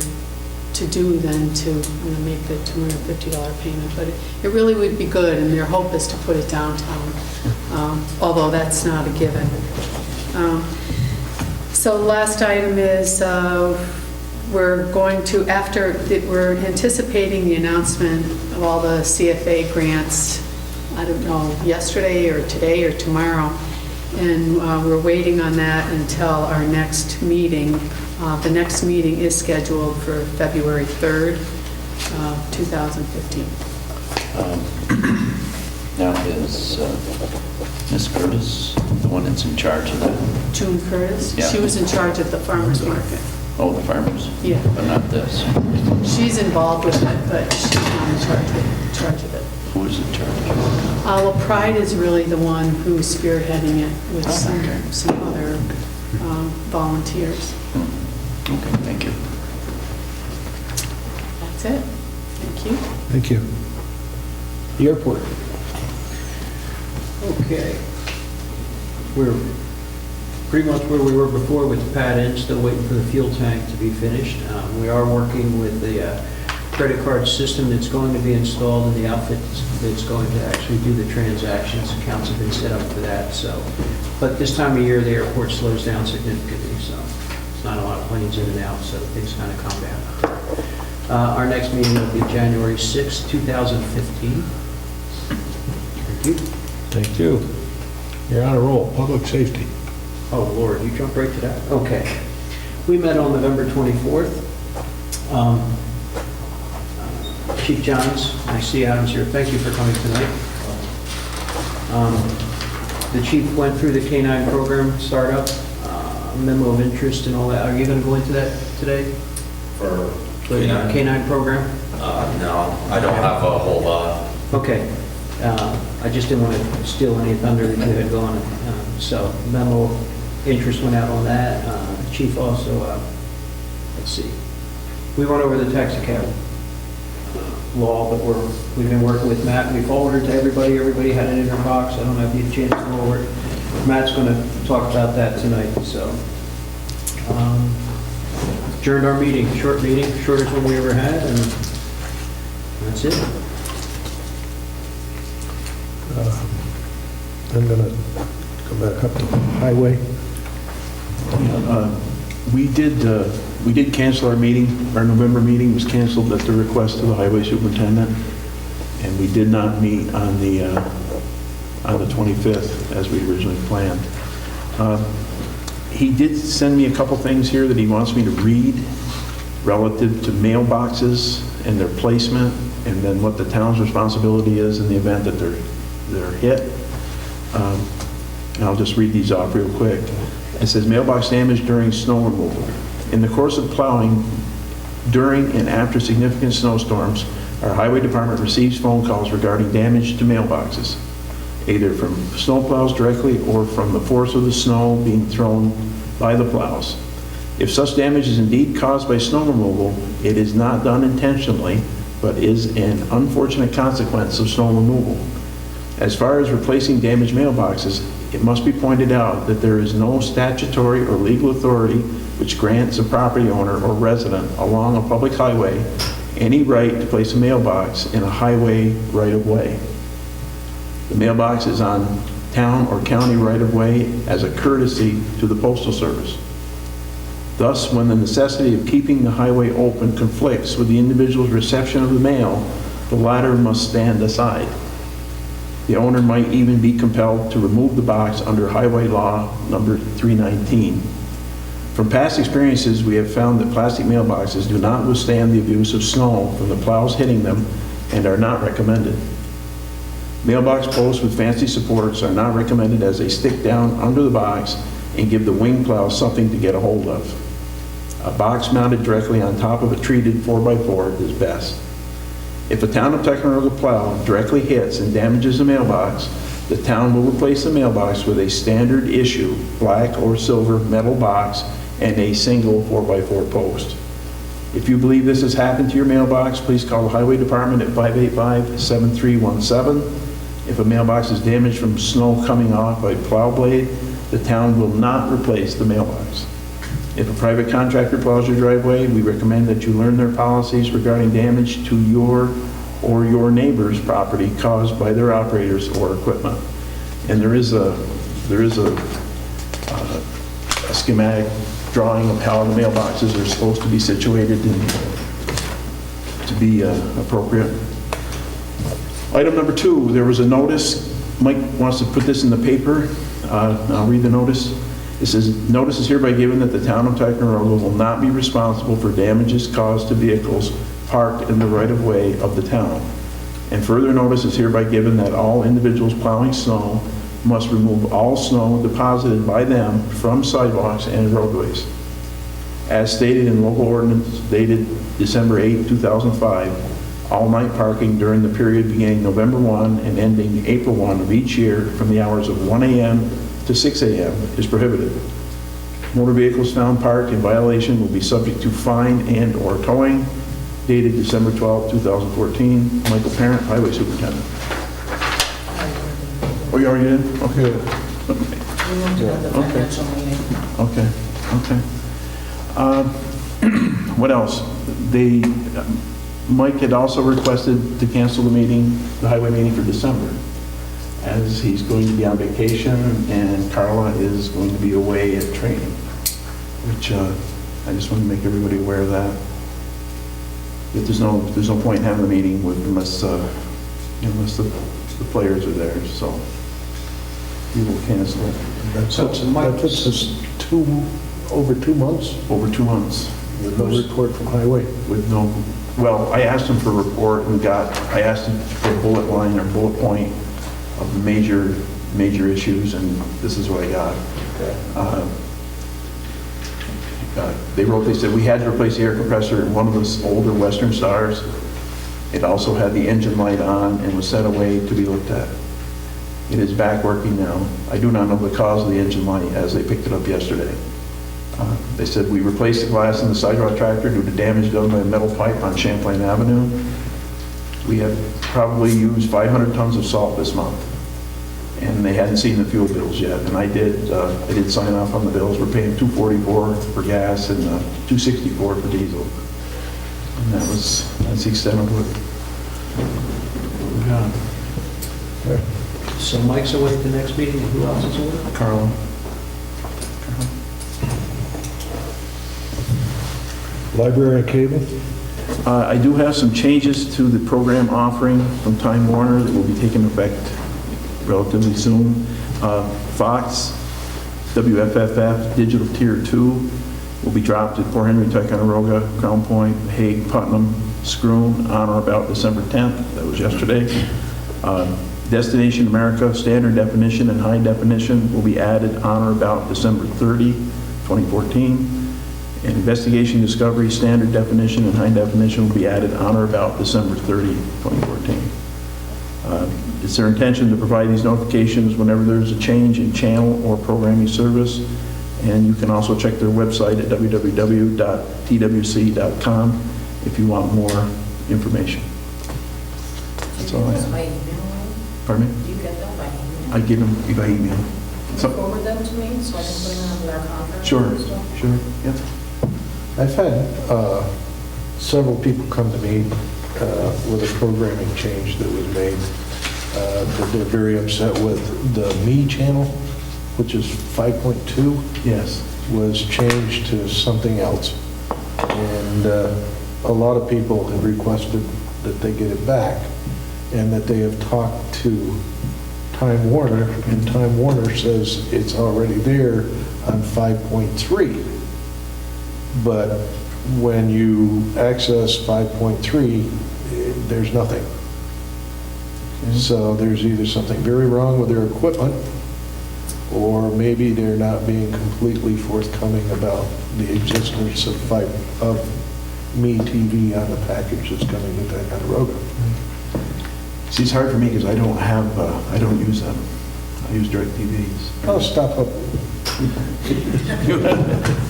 to do than to make the $250 payment. But it really would be good, and their hope is to put it downtown, although that's not a given. So the last item is we're anticipating the announcement of all the CFA grants, I don't know, yesterday or today or tomorrow. And we're waiting on that until our next meeting. The next meeting is scheduled for February 3rd, 2015. Now is Ms. Curtis the one that's in charge of that? June Curtis? Yeah. She was in charge of the farmer's market. Oh, the farmers? Yeah. But not this. She's involved with it, but she's not in charge of it. Who is in charge? Well, Pride is really the one who's spearheading it with okay. some other volunteers. Okay, thank you. That's it. Thank you. Thank you. The airport. Okay. We're pretty much where we were before with the pad in, still waiting for the fuel tank to be finished. We are working with the credit card system that's going to be installed and the outfit that's going to actually do the transactions. Accounts have been set up for that, so. But this time of year, the airport slows down significantly, so it's not a lot of planes in and out, so things kind of calm down. Our next meeting will be January 6th, 2015. Thank you. Thank you. You're on a roll. Public safety. Oh, Lord, you jumped right to that? Okay. We met on November 24th. Chief Johns, I see Adams here. Thank you for coming tonight. The chief went through the K-9 program startup, memo of interest and all that. Are you going to go into that today? For The K-9? K-9 program? No, I don't have a whole lot. Okay. I just didn't want to steal any thunder that you had gone. So memo of interest went out on that. The chief also, let's see, we went over the taxi cab law, but we've been working with Matt. We forwarded it to everybody. Everybody had it in their box. I don't know if you had a chance to go over it. Matt's going to talk about that tonight, so. Adjourned our meeting, short meeting, shortest one we ever had, and that's it. I'm going to go back up to highway. We did cancel our meeting. Our November meeting was canceled at the request of the highway superintendent. and we did not meet on the 25th as we originally planned. He did send me a couple things here that he wants me to read relative to mailboxes and their placement, and then what the town's responsibility is in the event that they're hit. And I'll just read these off real quick. It says mailbox damage during snow removal. In the course of plowing during and after significant snowstorms, our highway department receives phone calls regarding damage to mailboxes, either from snowplows directly or from the force of the snow being thrown by the plows. If such damage is indeed caused by snow removal, it is not done intentionally, but is an unfortunate consequence of snow removal. As far as replacing damaged mailboxes, it must be pointed out that there is no statutory or legal authority which grants a property owner or resident along a public highway any right to place a mailbox in a highway right-of-way. The mailbox is on town or county right-of-way as a courtesy to the Postal Service. Thus, when the necessity of keeping the highway open conflicts with the individual's reception of the mail, the latter must stand aside. The owner might even be compelled to remove the box under Highway Law number 319. From past experiences, we have found that plastic mailboxes do not withstand the abuse of snow from the plows hitting them and are not recommended. Mailbox posts with fancy supports are not recommended, as they stick down under the box and give the wing plow something to get a hold of. A box mounted directly on top of a treated 4x4 is best. If a town of Ticonderoga plow directly hits and damages a mailbox, the town will replace the mailbox with a standard issue black or silver metal box and a single 4x4 post. If you believe this has happened to your mailbox, please call the Highway Department at 585-7317. If a mailbox is damaged from snow coming off a plow blade, the town will not replace the mailbox. If a private contractor plows your driveway, we recommend that you learn their policies regarding damage to your or your neighbor's property caused by their operators or equipment. And there is a schematic drawing of how the mailboxes are supposed to be situated and to be appropriate. Item number 2, there was a notice. Mike wants to put this in the paper. I'll read the notice. It says, notice is hereby given that the town of Ticonderoga will not be responsible for damages caused to vehicles parked in the right-of-way of the town. And further notice is hereby given that all individuals plowing snow must remove all snow deposited by them from sidewalks and roadways. As stated in local ordinance dated December 8, 2005, all night parking during the period beginning November 1 and ending April 1 of each year from the hours of 1 a.m. to 6 a.m. is prohibited. Motor vehicles found parked in violation will be subject to fine and or towing. Dated December 12, 2014. Michael Parent, Highway Superintendent. Oh, you already did? Okay. We went to the financial meeting. Okay. What else? Mike had also requested to cancel the meeting, the highway meeting for December, as he's going to be on vacation and Carla is going to be away at training, which I just want to make everybody aware of that. That there's no point in having a meeting unless the players are there, so we will cancel it. That puts us over 2 months Over 2 months. with no report from Highway. With no, well, I asked him for a report and I asked him for a bullet line or bullet point of the major issues, and this is what I got. They said we had to replace the air compressor in one of the older Western Stars. It also had the engine light on and was set away to be looked at. It is back working now. I do not know the cause of the engine light as they picked it up yesterday. They said we replaced the glass in the sidewalk tractor due to damage done by a metal pipe on Champlain Avenue. We have probably used 500 tons of salt this month, and they hadn't seen the fuel bills yet. And I did sign off on the bills. We're paying $244 for gas and $264 for diesel. And that's the extent of what we got. So Mike's away at the next meeting, and who else is away? Carla. Library and cable? I do have some changes to the program offering from Time Warner that will be taking effect relatively soon. Fox, WFFF, Digital Tier 2 will be dropped at Port Henry, Ticonderoga, Crown Point, Hague, Putnam, Scroon on or about December 10th. That was yesterday. Destination America, standard definition and high definition will be added on or about December 30, 2014. And Investigation Discovery, standard definition and high definition will be added on or about December 30, 2014. It's their intention to provide these notifications whenever there's a change in channel or programming service. And you can also check their website at www.twc.com if you want more information. That's all I have. By email, Pardon me? do you get that by email? I give them by email. Can you forward them to me so I can put them in our contract? Sure, and stuff? sure, yep. I've had several people come to me with a programming change that was made, that they're very upset with. The Me channel, which is 5.2, Yes. was changed to something else. And a lot of people have requested that they get it back, and that they have talked to Time Warner, and Time Warner says it's already there on 5.3. But when you access 5.3, there's nothing. So there's either something very wrong with their equipment, or maybe they're not being completely forthcoming about the existence of Me TV on the package that's coming to Ticonderoga. See, it's hard for me because I don't have, I don't use them. I use DirecTVs. I'll stop up.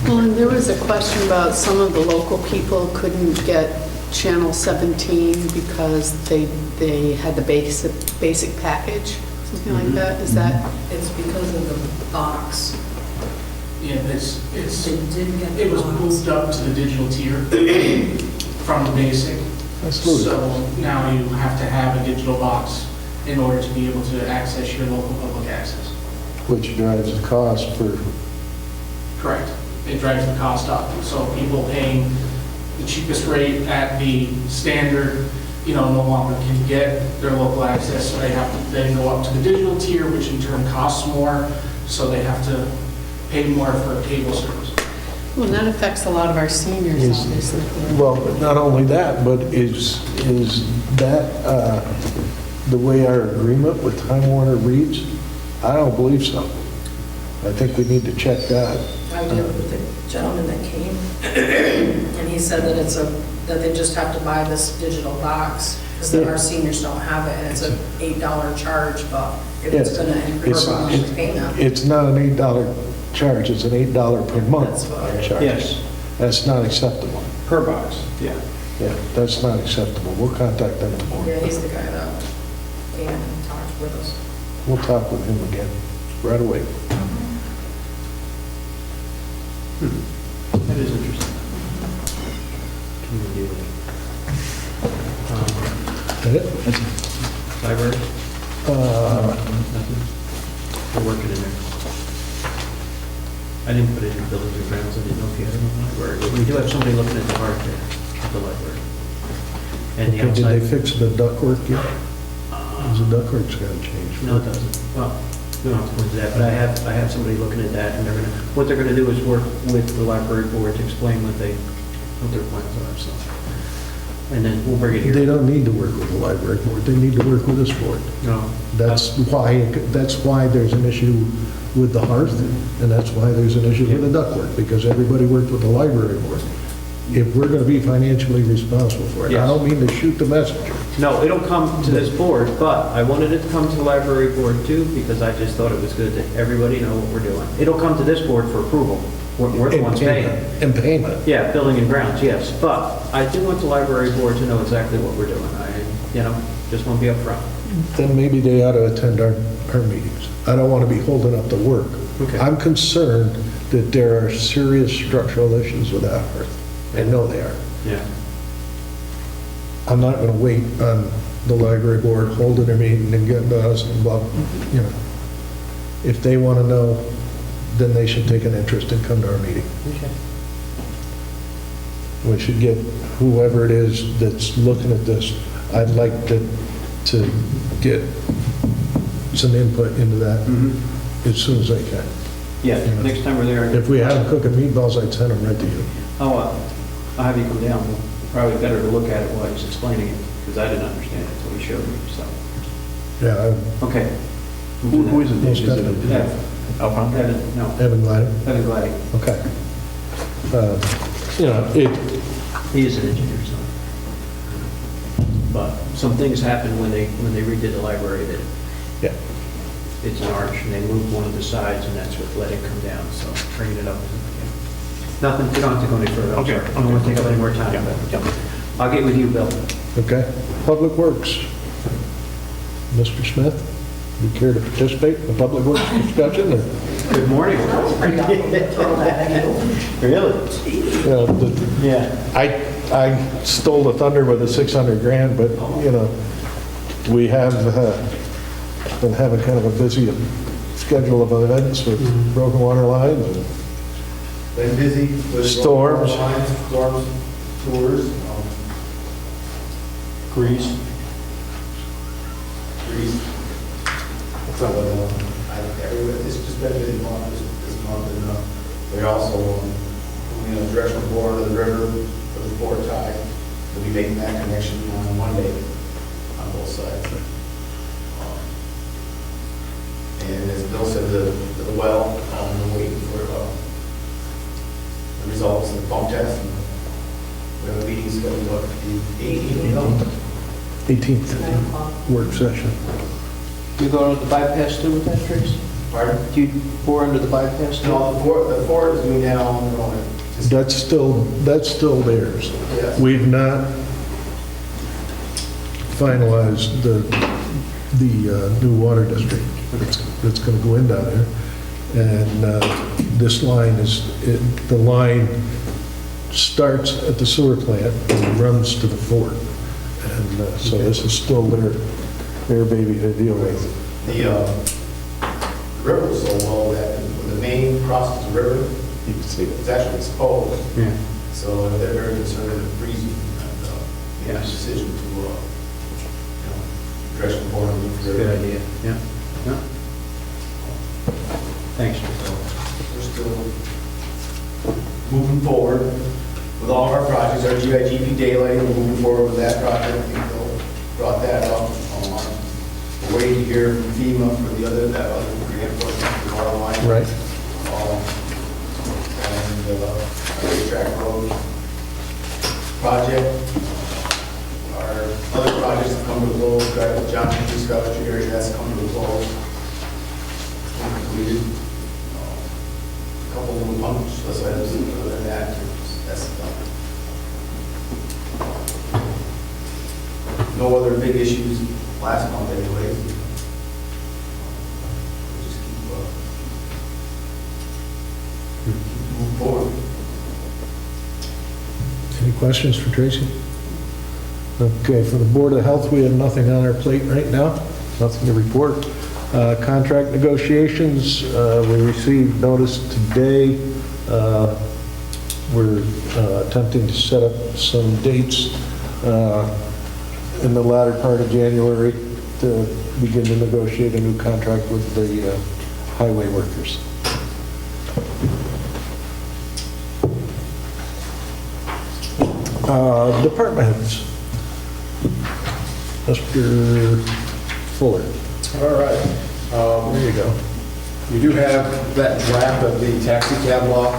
Well, and there was a question about some of the local people couldn't get Channel 17 because they had the basic package, something like that. Is that? It's because of the box. Yeah, it's, They didn't get the it was box. moved up to the digital tier from the basic. That's good. So now you have to have a digital box in order to be able to access your local public access. Which drives the cost for, Correct. It drives the cost up. So people paying the cheapest rate at the standard, no longer can get their local access. So they have to then go up to the digital tier, which in turn costs more. So they have to pay more for cable service. Well, that affects a lot of our seniors, Is- obviously. well, not only that, but is that the way our agreement with Time Warner reads? I don't believe so. I think we need to check that. I did with the gentleman that came, and he said that that they just have to buy this digital box, because our seniors don't have it, and it's an $8 charge, but if it's Yes. gonna increase the monthly payment. It's not an $8 charge, it's an $8 per month That's what- charge. Yes, That's not acceptable. per box, yeah. Yeah, that's not acceptable. We'll contact them tomorrow. Yeah, he's the guy that came and talked with us. We'll talk with him again right away. That is interesting. That it? Library? Nothing? We're working in there. I didn't put it in buildings and grounds, I didn't know if you had it in the library. But we do have somebody looking at the art there, at the library. And the Did they outside. fix the ductwork yet? Because the ductwork's got to change. No, it doesn't. Well, we don't have to go into that, but I have somebody looking at that, and what they're gonna do is work with the library board to explain what their plans are, so. And then we'll bring it They here. don't need to work with the library board, they need to work with this board. No. That's why there's an issue with the hearth, and that's why there's an issue with the ductwork, because everybody worked with the library board. If we're gonna be financially responsible for it, I Yes. don't mean to shoot the messenger. No, it'll come to this board, but I wanted it to come to the library board too, because I just thought it was good that everybody know what we're doing. It'll come to this board for approval. We're the ones paying. And payment. Yeah, building and grounds, yes, but I do want the library board to know exactly what we're doing. Just want to be upfront. Then maybe they ought to attend our meetings. I don't want to be holding up the work. Okay. I'm concerned that there are serious structural issues with that hearth. I know they are. Yeah. I'm not going to wait on the library board holding their meeting and getting to us and blah, If they want to know, then they should take an interest and come to our meeting. Okay. We should get whoever it is that's looking at this. I'd like to get some input into that as soon as I can. Yeah, next time we're there. If we had them cooking meatballs, I'd send them right to you. Oh, I'll have you come down. Probably better to look at it while he's explaining it, because I didn't understand it until he showed me, so. Yeah, Okay. Who is it? Most Is it definitely. Alpine? Evan, no, Evan Gliding. Evan Gliding. Okay. He is an engineer, so. But some things happened when they redid the library that Yeah. it's an arch, and they moved one of the sides, and that's what let it come down, so bringing it up. Nothing, we don't have to go any further. I'm Okay. sorry. I don't want to take up any more time. Yeah. but I'll get with you, Bill. Okay. Public Works. Mr. Smith, you care to participate in the Public Works discussion? Or? Good morning. Really? Yeah. I stole the thunder with the 600 grand, but, we have been having kind of a busy schedule of events with broken water lines and Been busy with Storms. Storms, tours, Grease. trees. So, it's just been a busy month this month, and we also, directional bore to the river for the board tie. We'll be making that connection on Monday on both sides. And as Bill said, the well, we're waiting for the results of the pump test. And we have a meeting scheduled up the 18th work session. You go under the bypass too with that, Trace? Pardon? Do you bore under the bypass too? No, the fort is doing that on their own. That's still theirs. Yes. We've not finalized the new water district that's going to go in down there. And this line the line starts at the sewer plant and runs to the fort. And so this is still their baby to deal with. The river was so low that when the main crosses the river, You can see it. it's actually exposed. Yeah. So they're very concerned with freezing and made a Yes. decision to, address the board on the river. Good idea, yeah. Yeah. Thanks. We're still moving forward with all of our projects. Our GIGP daylighting, we're moving forward with that project. I think Bill brought that up. We're waiting to hear from FEMA for that other reinforcement for the water line. Right. And our track road project. Our other projects have come to a close. John Henry Scholarship area, that's come to a close. Completed. A couple little punch list items, other than that, that's done. No other big issues last month anyways. Just keep moving forward. Any questions for Tracy? Okay, for the Board of Health, we have nothing on our plate right now, nothing to report. Contract negotiations, we received notice today. We're attempting to set up some dates in the latter part of January to begin to negotiate a new contract with the highway workers. Department heads. Mr. Fuller. All right. There you go. You do have that draft of the taxi cab law.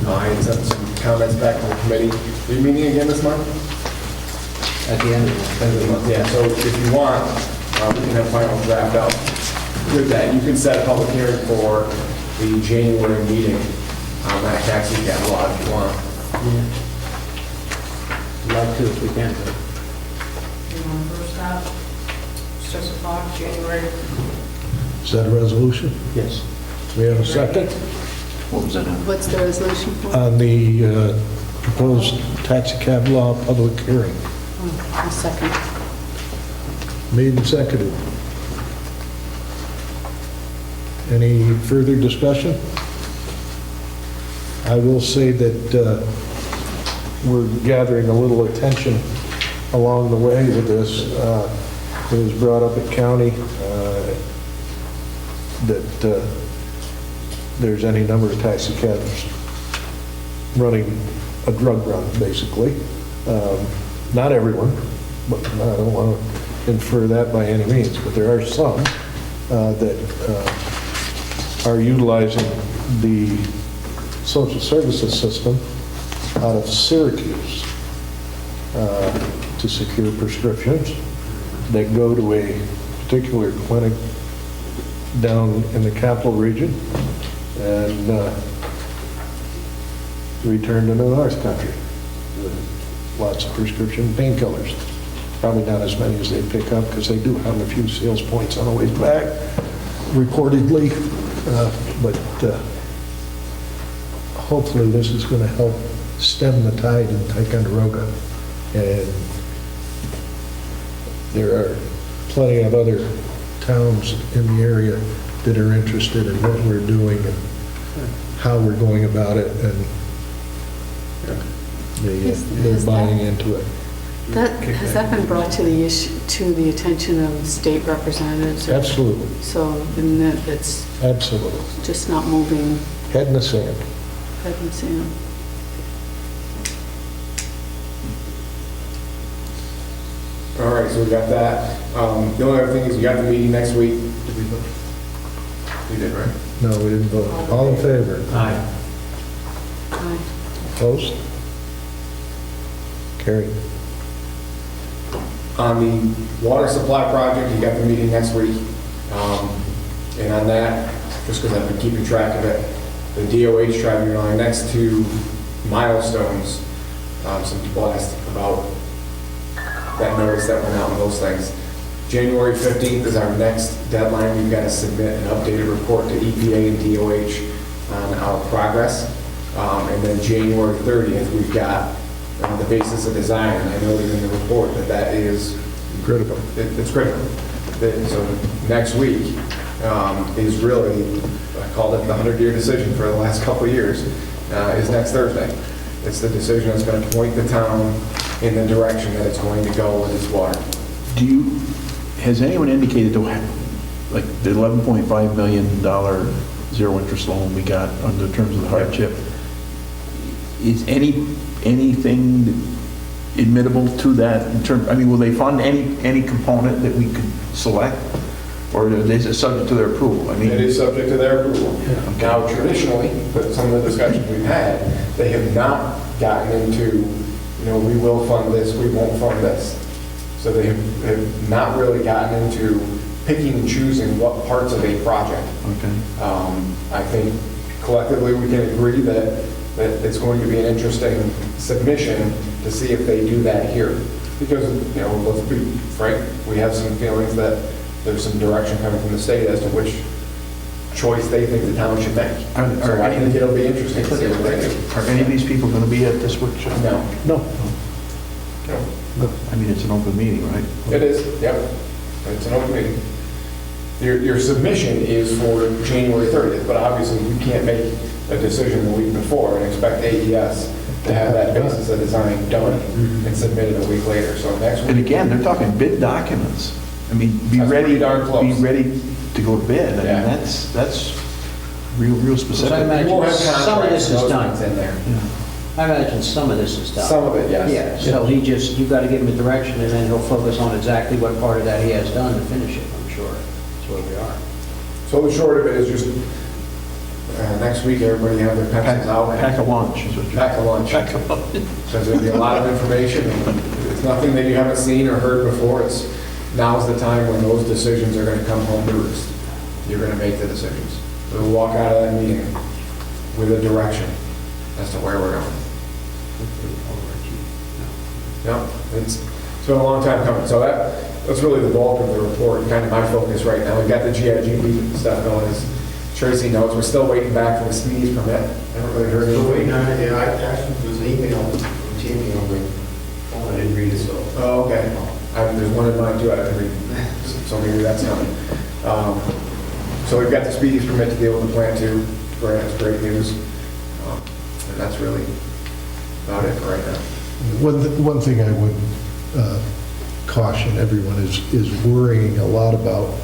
I sent some comments back to the committee. Are you meeting again this month? At the end of End of the month, yeah. So if you want, we can have final draft out with that. You can set a public hearing for the January meeting on that taxi cab law if you want. I'd like to if we can. but- You want to first stop? 6 o'clock, January. Is that a resolution? Yes. We have a second What was that? What's the resolution for? on the proposed taxi cab law public hearing. A second. Made and seconded. Any further discussion? I will say that we're gathering a little attention along the way with this. It was brought up at county that there's any number of taxi cabs running a drug run, basically. Not everyone, but I don't want to infer that by any means, but there are some that are utilizing the social services system out of Syracuse to secure prescriptions that go to a particular clinic down in the capital region and return to the North Country. Lots of prescription painkillers. Probably not as many as they pick up because they do have a few sales points on the way back, reportedly. But hopefully this is going to help stem the tide in Ticonderoga. And there are plenty of other towns in the area that are interested in what we're doing and how we're going about it, and they're buying into it. Has that been brought to the attention of state representatives? Absolutely. So then it's Absolutely. just not moving Head in the sand. head and sand. All right, so we got that. The only other thing is we got the meeting next week. Did we vote? We did, right? No, we didn't vote. All in favor? Aye. Aye. Opposed? Carried. On the water supply project, you got the meeting next week. And on that, just because I've been keeping track of it, the DOH tribunal line next to milestones, some people asked about that notice that went out and those things. January 15th is our next deadline. We've got to submit an updated report to EPA and DOH on our progress. And then January 30th, we've got the basis of design. And I noted in the report that that is Critical. It's critical. So next week is really, I called it the 100-year decision for the last couple of years, is next Thursday. It's the decision that's going to point the town in the direction that it's going to go with its water. Has anyone indicated, like, the $11.5 million zero-interest loan we got under terms of the hardship, is anything admittable to that in terms, I mean, will they fund any component that we could select? Or is it subject to their approval? I mean, It is subject to their approval. Okay. Now, traditionally, but some of the discussions we've had, they have not gotten into, we will fund this, we won't fund this. So they have not really gotten into picking and choosing what parts of a project. Okay. I think collectively we can agree that it's going to be an interesting submission to see if they do that here. Because, let's be frank, we have some feelings that there's some direction coming from the state as to which choice they think the town should make. So I think it'll be interesting to see what they do. Are any of these people going to be at this workshop? No. No. No. I mean, it's an open meeting, right? It is, yep. It's an open meeting. Your submission is for January 30th, but obviously you can't make a decision the week before and expect AES to have that basis of design done and submitted a week later. So next week. And again, they're talking bid documents. I mean, be That's ready, pretty darn close. be ready to go to bid. I Yeah. mean, that's real specific. I imagine We'll have some of this contracts and is those done. things in there. I imagine some of this is done. Some of it, yes. Yeah, so you've got to give him a direction, and then he'll focus on exactly what part of that he has done and finish it, I'm sure. That's where we are. So the short of it is just, next week, everybody have their pencils out. Pack a lunch is what you're... Pack a lunch. Pack a lunch. Because there'll be a lot of information, and it's nothing that you haven't seen or heard before. Now's the time when those decisions are going to come home to roost. You're going to make the decisions. So we'll walk out of that meeting with a direction as to where we're going. Yeah, it's been a long time coming. So that's really the bulk of the report, kind of my focus right now. We've got the GIGB stuff going, as Tracy knows. We're still waiting back for the speedies permit. I haven't really heard Still waiting anything. on it, yeah, I actually, there's an email from Jamie on my phone, I didn't read it, so. Oh, okay. There's one in mine too, I didn't read. So maybe that's coming. So we've got the speedies permit to deal with the plant too. That's great news. And that's really about it right now. One thing I would caution everyone is worrying a lot about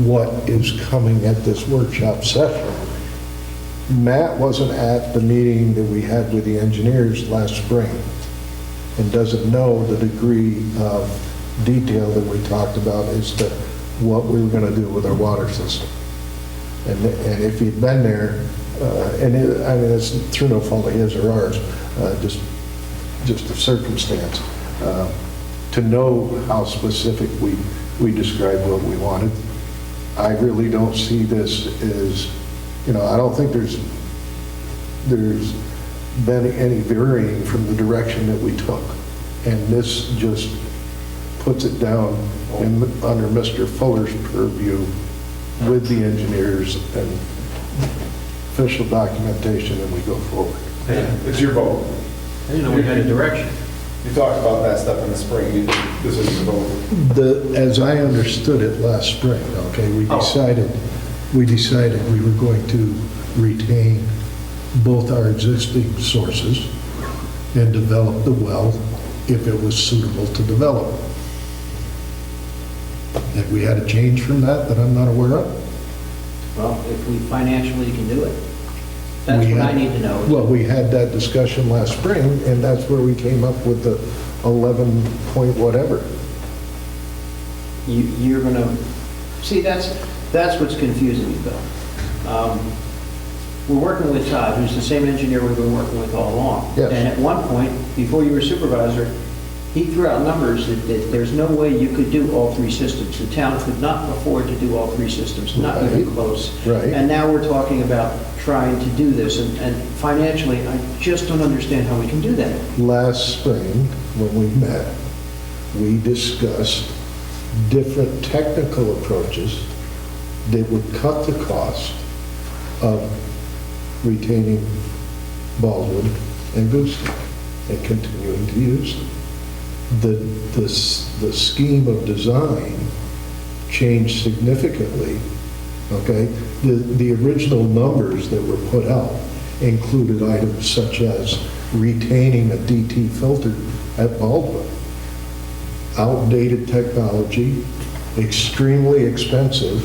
what is coming at this workshop session. Matt wasn't at the meeting that we had with the engineers last spring and doesn't know the degree of detail that we talked about as to what we were going to do with our water system. And if he'd been there, I mean, it's through no fault of his or ours, just a circumstance, to know how specific we described what we wanted. I really don't see this as, I don't think there's been any varying from the direction that we took. And this just puts it down under Mr. Fuller's purview with the engineers and official documentation, and we go forward. It's your vote. I didn't know we had a direction. You talked about that stuff in the spring. This is your vote. As I understood it last spring, okay, we decided we were going to retain both our existing sources and develop the well if it was suitable to develop. Have we had a change from that I'm not aware of? Well, if we financially can do it. That's what I need to know. Well, we had that discussion last spring, and that's where we came up with the 11 point whatever. You're going to, see, that's what's confusing me, Bill. We're working with Todd, who's the same engineer we've been working with all along. Yes. And at one point, before you were supervisor, he threw out numbers that there's no way you could do all three systems. The town could not afford to do all three systems, not even close. Right. And now we're talking about trying to do this, and financially, I just don't understand how we can do that. Last spring, when we met, we discussed different technical approaches that would cut the cost of retaining Baldwin and Gooseneck and continuing to use them. The scheme of design changed significantly, okay? The original numbers that were put out included items such as retaining a DT filter at Baldwin. Outdated technology, extremely expensive,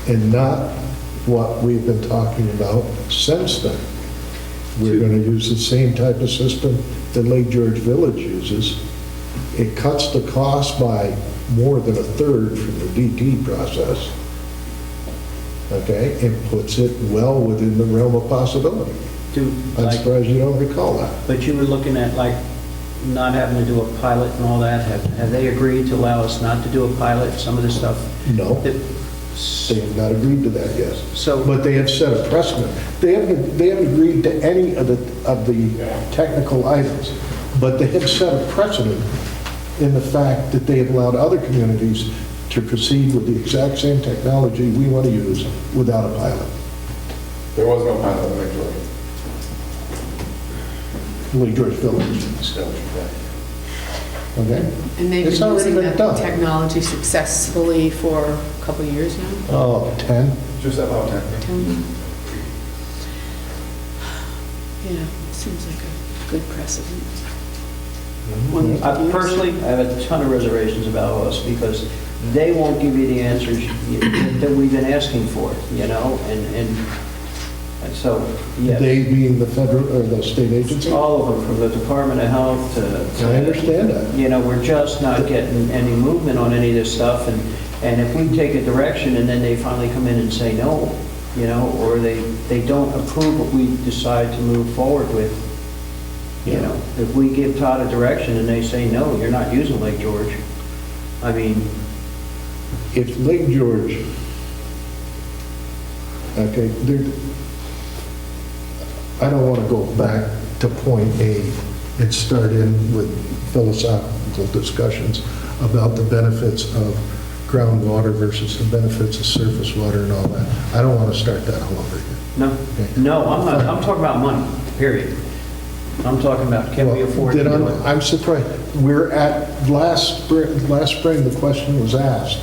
and not what we've been talking about since then. We're going to use the same type of system that Lake George Village uses. It cuts the cost by more than a third from the DT process, okay, and puts it well within the realm of possibility. I'm surprised you don't recall that. But you were looking at like not having to do a pilot and all that. Have they agreed to allow us not to do a pilot, some of this stuff? No. They have not agreed to that yet. But they have set a precedent. They haven't agreed to any of the technical items, but they have set a precedent in the fact that they have allowed other communities to proceed with the exact same technology we want to use without a pilot. There was no pilot in Lake George. Lake George Village. Okay? And they've It's been already using been that done. technology successfully for a couple of years now? Oh, 10? Just about 10. 10? Yeah, seems like a good precedent. Personally, I have a ton of reservations about OS because they won't give you the answers that we've been asking for, and so, yes. They being the federal or the state agency? All of them, from the Department of Health to... I understand that. We're just not getting any movement on any of this stuff, and if we take a direction and then they finally come in and say no, or they don't approve what we decide to move forward with, if we give Todd a direction and they say no, you're not using Lake George, I mean... If Lake George, okay, I don't want to go back to point A and start in with philosophical discussions about the benefits of groundwater versus the benefits of surface water and all that. I don't want to start that all over again. No, I'm not. I'm talking about money, period. I'm talking about can we afford to do it? I'm surprised. We're at, last spring, the question was asked,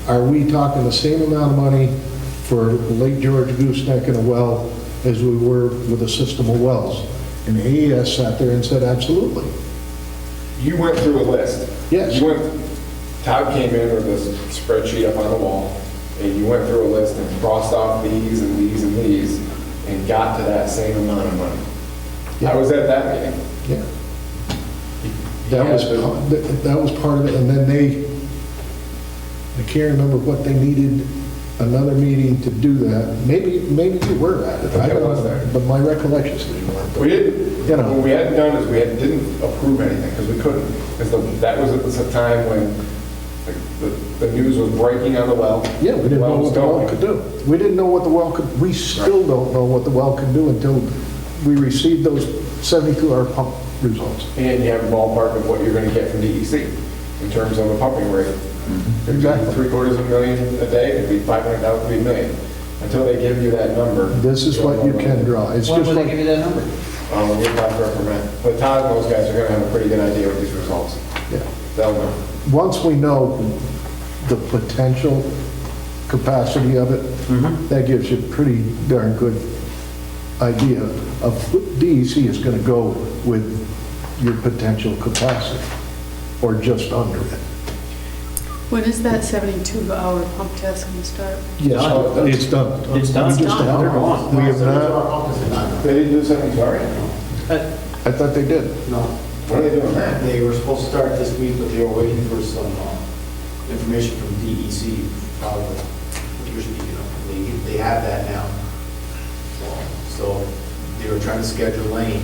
are we talking the same amount of money for Lake George Gooseneck and a well as we were with a system of wells? And AES sat there and said, absolutely. You went through a list. Yes. Todd came in with this spreadsheet up on the wall, and you went through a list and crossed off these and these and these, and got to that same amount of money. I was at that meeting. Yeah. That was part of it, and then I can't remember what they needed, another meeting to do that. Maybe you were at it, I don't know, but my recollection is that you weren't. We didn't, You know. what we hadn't done is didn't approve anything, because we couldn't. Because that was at the time when the news was breaking on the well. Yeah, we didn't know was what the well going. could do. We didn't know what the well could, we still don't know what the well could do until we received those 72-hour pump results. And you have a ballpark of what you're gonna get from DEC in terms of a pumping rate. Exactly. $750,000 a day, it'd be 500,000, it'd be a million. Until they give you that number. This is what you can draw. It's When just will they like, give you that number? We're not for a permit. But Todd and those guys are gonna have a pretty good idea of these results. yeah. They'll know. Once we know the potential capacity of it, that gives you a pretty darn good idea of what DEC is going to go with your potential capacity, or just under it. When is that 72-hour pump test going to start? Yes, it's done. It's done. We just They're have- gone. We have not, They didn't do something, sorry? I thought they did. No, What are they doing that? they were supposed to start this week, but they were waiting for some information from DEC, probably what you're speaking of. They have that now. So they were trying to schedule Lane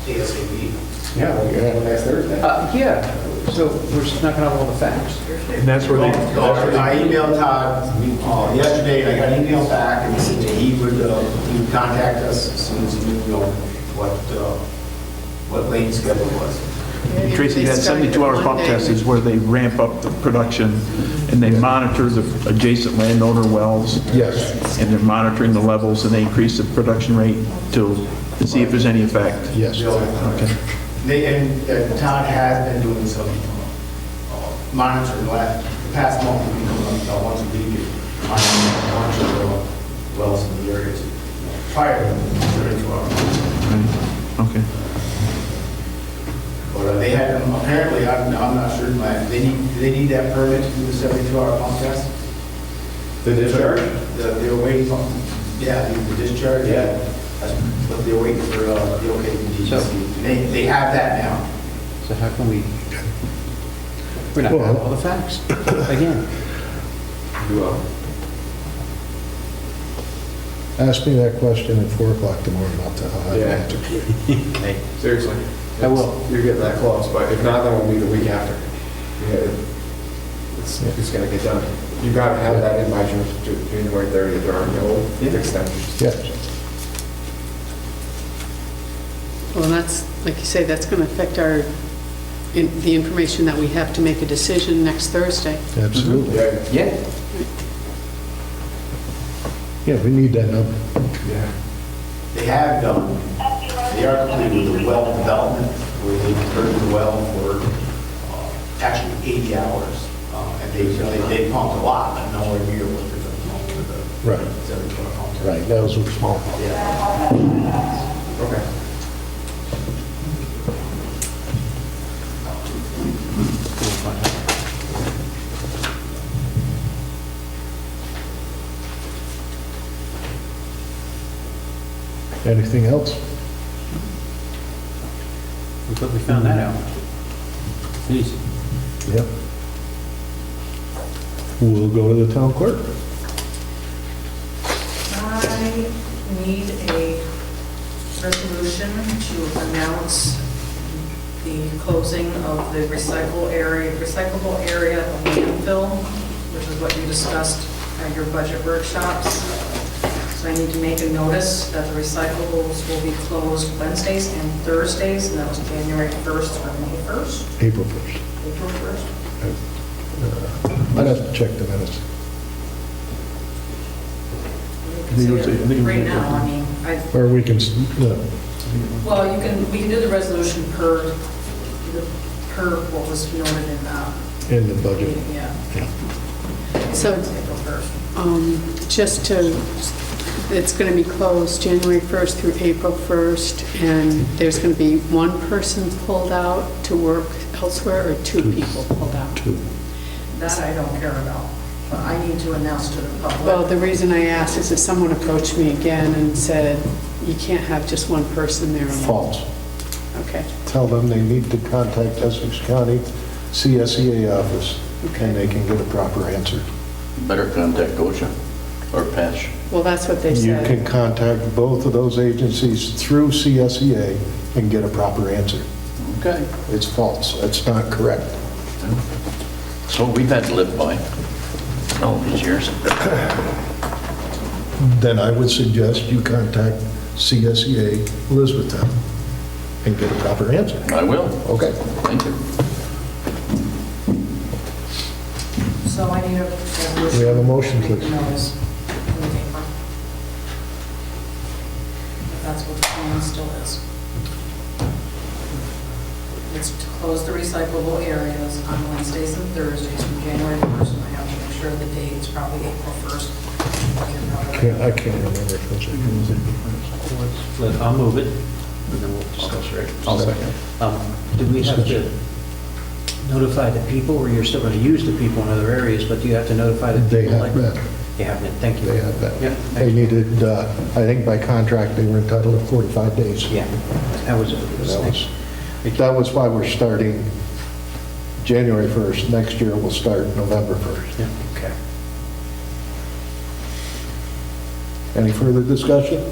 ASAP. Yeah, well, next Thursday. Yeah, so we're just knocking out all the facts. And that's where they, I emailed Todd yesterday, and I got an email back, and he said that he would contact us as soon as he knew, what Lane's schedule was. Tracy, that 72-hour pump test is where they ramp up the production and they monitor the adjacent landowner wells. Yes. And they're monitoring the levels and they increase the production rate to see if there's any effect. Yes. Okay. Todd has been doing some monitoring the past month, we've been doing about once a week, monitoring the wells in the areas prior to the 72 hours. Okay. But they had, apparently, I'm not sure, they need that permit to do the 72-hour pump test? The discharge? They were waiting for, the discharge, yeah. But they were waiting for the okay from DEC. And they have that now. So how can we, we're not having all the facts, again. Ask me that question at 4 o'clock tomorrow, and I'll have an answer. Okay. Seriously. I will. You're getting that close, but if not, then we'll be the week after. Yeah, it's gonna get done. You gotta have that in by January 30th, there are no extensions. Yes. Well, and that's, like you say, that's going to affect the information that we have to make a decision next Thursday. Absolutely. Yeah. Yeah, we need that number. Yeah. They have done, they are completed with the well development, where they converted the well for actually 80 hours. And they pumped a lot, but nowhere near what they're going to pump with the Right. 72-hour pump test. Right, that was with small. Yeah. Okay. Anything else? I'm glad we found that out. Please. Yep. We'll go to the town clerk. I need a resolution to announce the closing of the recyclable area of landfill, which is what you discussed at your budget workshops. So I need to make a notice that the recyclables will be closed Wednesdays and Thursdays, and that was January 1st or May 1st, April 1st. April 1st. I'd have to check the minutes. You can see it right now, I mean, Or we can, well, we can do the resolution per what was noted in the budget. meeting, yeah. So It's April 1st. just to it's going to be closed January 1st through April 1st, and there's going to be one person pulled out to work elsewhere, or two people pulled out? Two. That I don't care about. But I need to announce to the public. Well, the reason I asked is if someone approached me again and said, you can't have just one person there. False. Okay. Tell them they need to contact Essex County CSEA office, and they can get a proper answer. Better contact OSHA or PASH. Well, that's what they You can said. contact both of those agencies through CSEA and get a proper answer. Okay. It's false. That's not correct. So we've had to live by all these years. Then I would suggest you contact CSEA Elizabethtown and get a proper answer. I will. Okay. Thank you. So I need a. We have a motion, Make a please. notice in the paper. If that's what the plan still is. It's to close the recyclable areas on Wednesdays and Thursdays from January 1st, and I have to make sure the date is probably April 1st. I can't remember if it's I'll move it, and then we'll discuss it. I'll second. Do we have to notify the people, or you're still going to use the people in other areas, but do you have to notify the people? They have like- that. They have it, thank you. They have that. Yeah, They thank you. needed, I think by contract, they were entitled to 45 days. Yeah, that was it. That was why we're starting January 1st. Next year, we'll start November 1st. Yeah, okay. Any further discussion?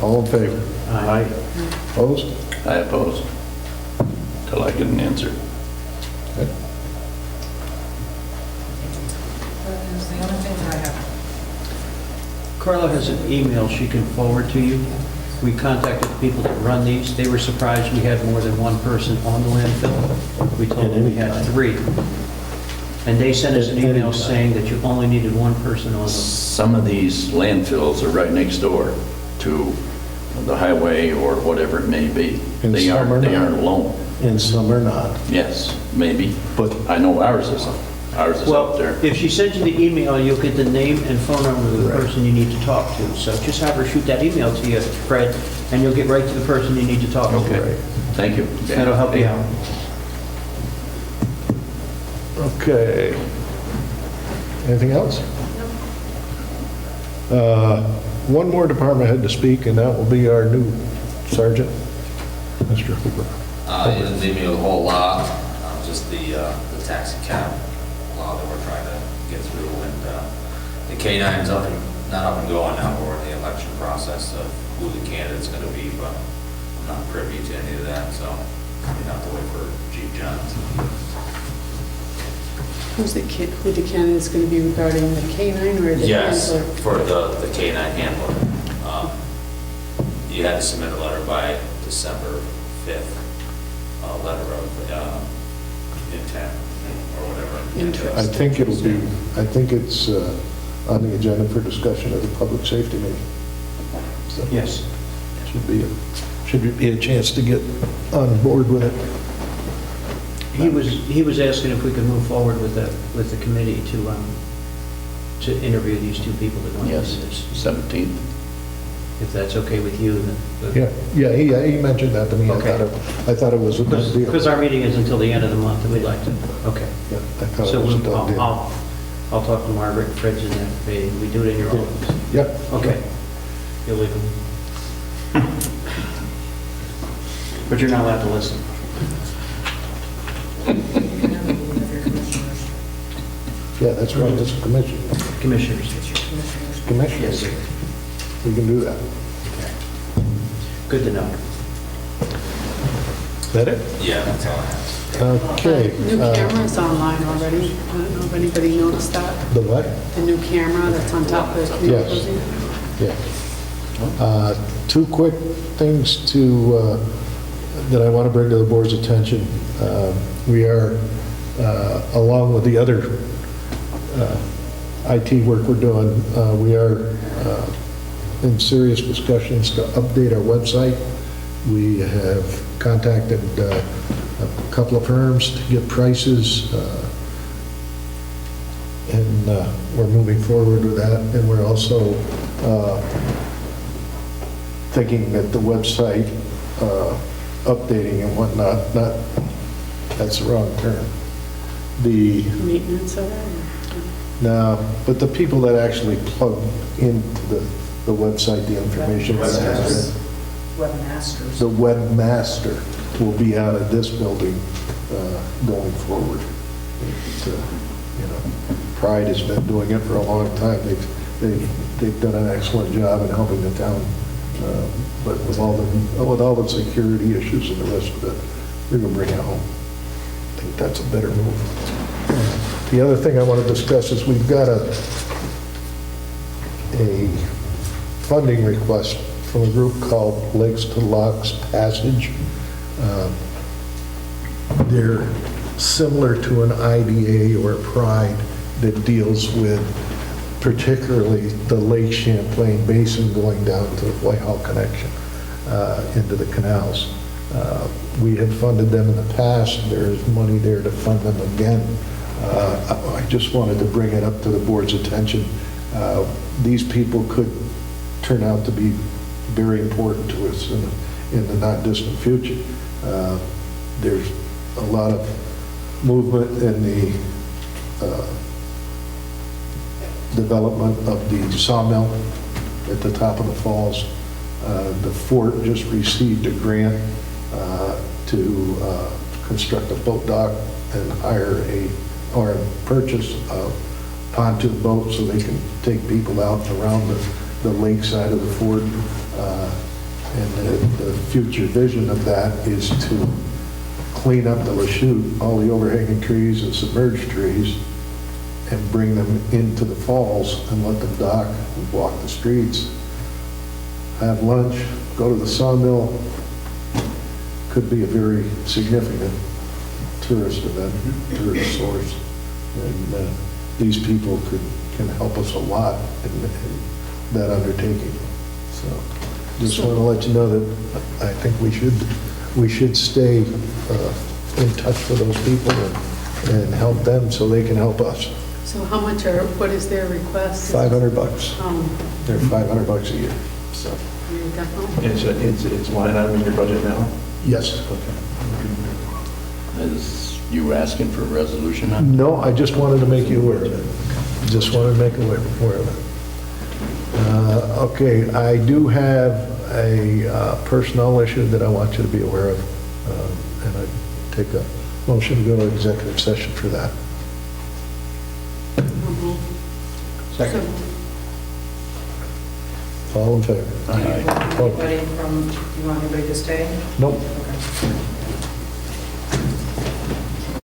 All in favor? Aye. Opposed? I oppose. Till I get an answer. Okay. That is the only thing that I have. Carla has an email she can forward to you. We contacted the people that run these. They were surprised we had more than one person on the landfill. We told them we had 3. And they sent us an email saying that you only needed one person on them. Some of these landfills are right next door to the highway or whatever it may be. And They some are aren't not. alone. And some are not. Yes, maybe, But I know ours is up Well, there. if she sends you the email, you'll get the name and phone number of the Right. person you need to talk to. So just have her shoot that email to you, Fred, and you'll get right to the person you need to talk to. Okay, thank you. That'll help you out. Okay. Anything else? One more department head to speak, and that will be our new sergeant, Mr. Hooper. He didn't leave me with a whole lot, just the taxi cab law that we're trying to get through, and the K-9's not up and going now, we're in the election process of who the candidate's gonna be, but I'm not privy to any of that, so you have to wait for Chief Johns. Who the candidate's going to be regarding the K-9 or the Yes, handler? for the K-9 handler. You had to submit a letter by December 5th, a letter of intent or whatever. Interest. I think it's on the agenda for discussion at the public safety meeting. So Yes. should be a chance to get on board with it. He was asking if we could move forward with the committee to interview these 2 people that want to Yes, do this. 17th. If that's okay with you, then. He mentioned that to me. Okay. I thought it was a done deal. Because our meeting is until the end of the month, and we'd like to, okay. Yeah, I thought So it was a done deal. I'll talk to Margaret and Fred's in that meeting. We do it in your office. Yep. Okay. You'll leave them. But you're not allowed to listen. Yeah, that's right, it's a commission. Commissioners. Commissioners. Yes. We can do that. Good to know. Is that it? Yeah, that's all I have. Okay. New camera's online already. I don't know if anybody noticed that. The what? The new camera that's on top of the computer Yes. building. Yeah. 2 quick things that I want to bring to the board's attention. We are, along with the other IT work we're doing, we are in serious discussions to update our website. We have contacted a couple of firms to get prices, and we're moving forward with that. And we're also uh, thinking that the website updating and whatnot, not, that's the wrong term. The, Maintenance of it? no, but the people that actually plug into the website, the information. Webmasters. Webmasters. The webmaster will be out of this building going forward. You know, Pride has been doing it for a long time. They've done an excellent job in helping the town, but with all the security issues and the rest of it, we're going to bring it home. I think that's a better move. The other thing I want to discuss is we've got a funding request from a group called Lakes to Locks Passage. They're similar to an IDA or a Pride that deals with particularly the Lake Champlain Basin going down to the Whitehall connection into the canals. We had funded them in the past. There's money there to fund them again. I just wanted to bring it up to the board's attention. These people could turn out to be very important to us in the not distant future. There's a lot of movement in the development of the sawmill at the top of the falls. The fort just received a grant to construct a boat dock and hire or purchase a pontoon boat so they can take people out around the lake side of the fort. And the future vision of that is to clean up the Lachute, all the overhanging trees and submerged trees, and bring them into the falls and let them dock, walk the streets, have lunch, go to the sawmill. Could be a very significant tourist event, tourist source. And these people can help us a lot in that undertaking. So just want to let you know that I think we should stay in touch with those people and help them so they can help us. So how much what is their request? $500. They're $500 a year, so. Definitely. It's line item in your budget now? Yes. Is you asking for a resolution on it? No, I just wanted to make you aware of it. Just wanted to make you aware of it. Okay, I do have a personnel issue that I want you to be aware of, and I take a motion to go to executive session for that. Second. All in favor? Anybody you want anybody to stay? Nope. Okay.